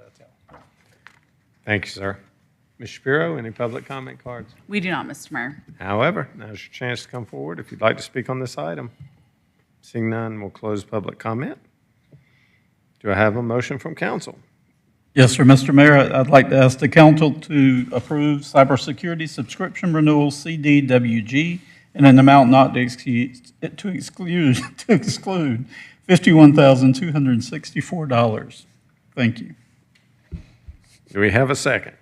Thank you, sir. Ms. Shapiro, any public comment cards? We do not, Mr. Mayor. However, now's your chance to come forward if you'd like to speak on this item. Seeing none, we'll close public comment. Do I have a motion from council? Yes, sir, Mr. Mayor, I'd like to ask the council to approve cybersecurity subscription renewal CDWG in an amount not to exclude $51,264. Thank you. Do we have a second?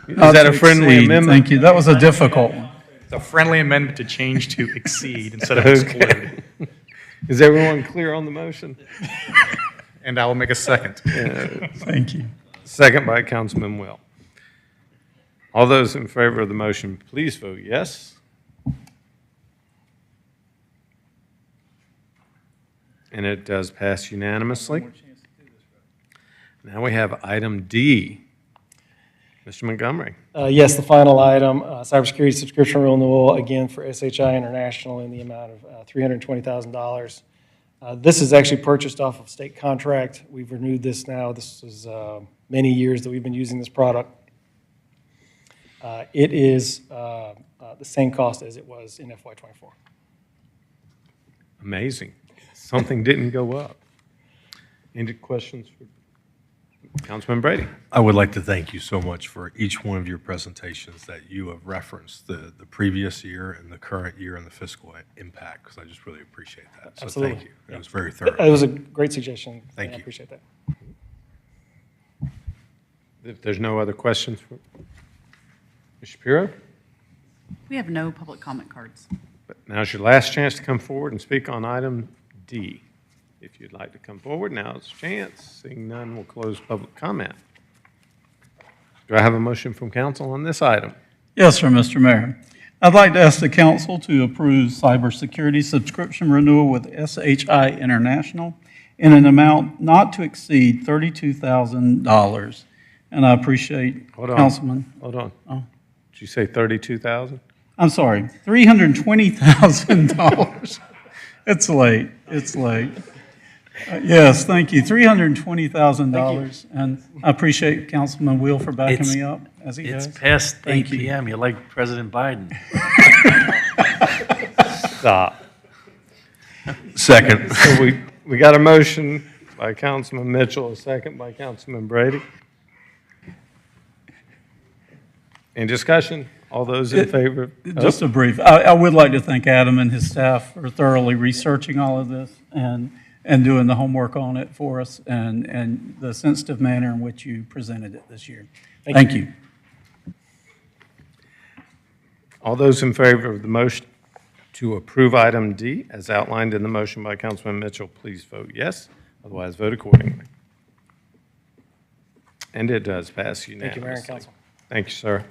Is that a friendly amendment? Thank you. That was a difficult one. It's a friendly amendment to change to exceed instead of exclude. Is everyone clear on the motion? And I will make a second. Thank you. Second by Councilman Will. All those in favor of the motion, please vote yes. And it does pass unanimously. Now we have item D. Mr. Montgomery. Yes, the final item, cybersecurity subscription renewal, again for SHI International in the amount of $320,000. This is actually purchased off of state contract. We've renewed this now. This is many years that we've been using this product. It is the same cost as it was in FY24. Amazing. Something didn't go up. Any questions for Councilman Brady? I would like to thank you so much for each one of your presentations that you have referenced the previous year and the current year and the fiscal impact, because I just really appreciate that. So Absolutely. thank you. It was very thorough. It was a great suggestion. Thank I you. appreciate that. If there's no other questions for Ms. Shapiro, We have no public comment cards. but now's your last chance to come forward and speak on item D. If you'd like to come forward, now's your chance. Seeing none, we'll close public comment. Do I have a motion from council on this item? Yes, sir, Mr. Mayor. I'd like to ask the council to approve cybersecurity subscription renewal with SHI International in an amount not to exceed $32,000. And I appreciate Councilman. Hold on. Oh. Did you say 32,000? I'm sorry, $320,000. It's late, it's late. Yes, thank you, $320,000. And I appreciate Councilman Will for backing me up, as he It's does. past 8 Thank you. p.m. You're like President Biden. Stop. Second. So we got a motion by Councilman Mitchell, a second by Councilman Brady. Any discussion? All those in favor? Just a brief, I would like to thank Adam and his staff for thoroughly researching all of this and doing the homework on it for us and the sensitive manner in which you presented it this year. Thank you. All those in favor of the motion to approve item D as outlined in the motion by Councilman Mitchell, please vote yes. Otherwise, vote accordingly. And it does pass unanimously. Thank you, Mayor and Council. Thank you, sir.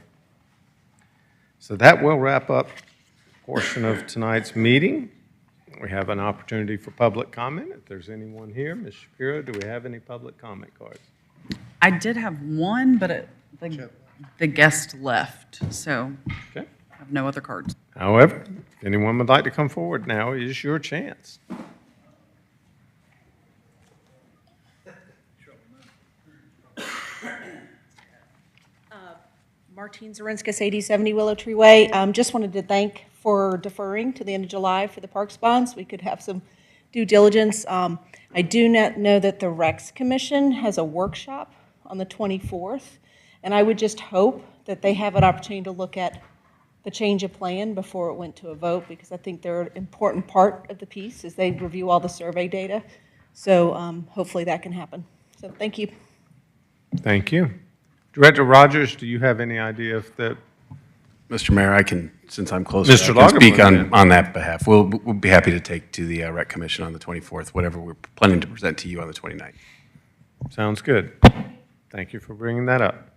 So that will wrap up a portion of tonight's meeting. We have an opportunity for public comment. If there's anyone here, Ms. Shapiro, do we have any public comment cards? I did have one, but the guest left, so Okay. I have no other cards. However, if anyone would like to come forward, now is your chance. Martine Zarinskas, 8070 Willow Tree Way. Just wanted to thank for deferring to the end of July for the parks bonds. We could have some due diligence. I do not know that the Recs Commission has a workshop on the 24th, and I would just hope that they have an opportunity to look at the change of plan before it went to a vote, because I think they're an important part of the piece as they review all the survey data. So hopefully that can happen. So thank you. Thank you. Director Rogers, do you have any idea if the Mr. Mayor, I can, since I'm closer, Mr. I can speak Lagerman, on that behalf. We'll be happy to take to the Rec Commission on the 24th, whatever we're planning to present to you on the 29th. Sounds good. Thank you for bringing that up.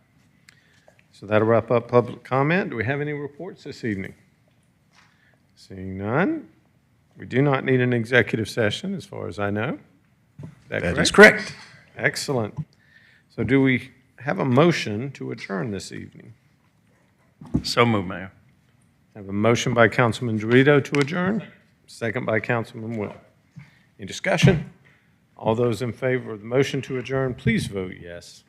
So that'll wrap up public comment. Do we have any reports this evening? Seeing none, we do not need an executive session, as far as I know. That is correct. Excellent. So do we have a motion to adjourn this evening? So moved, Mayor. Have a motion by Councilman Dorito to adjourn, second by Councilman Will. Any discussion? All those in favor of the motion to adjourn, please vote yes.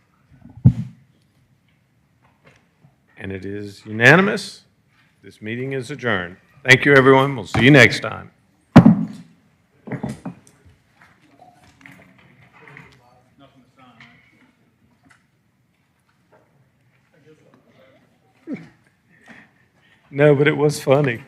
And it is unanimous. This meeting is adjourned. Thank you, everyone. We'll see you next time. No, but it was funny.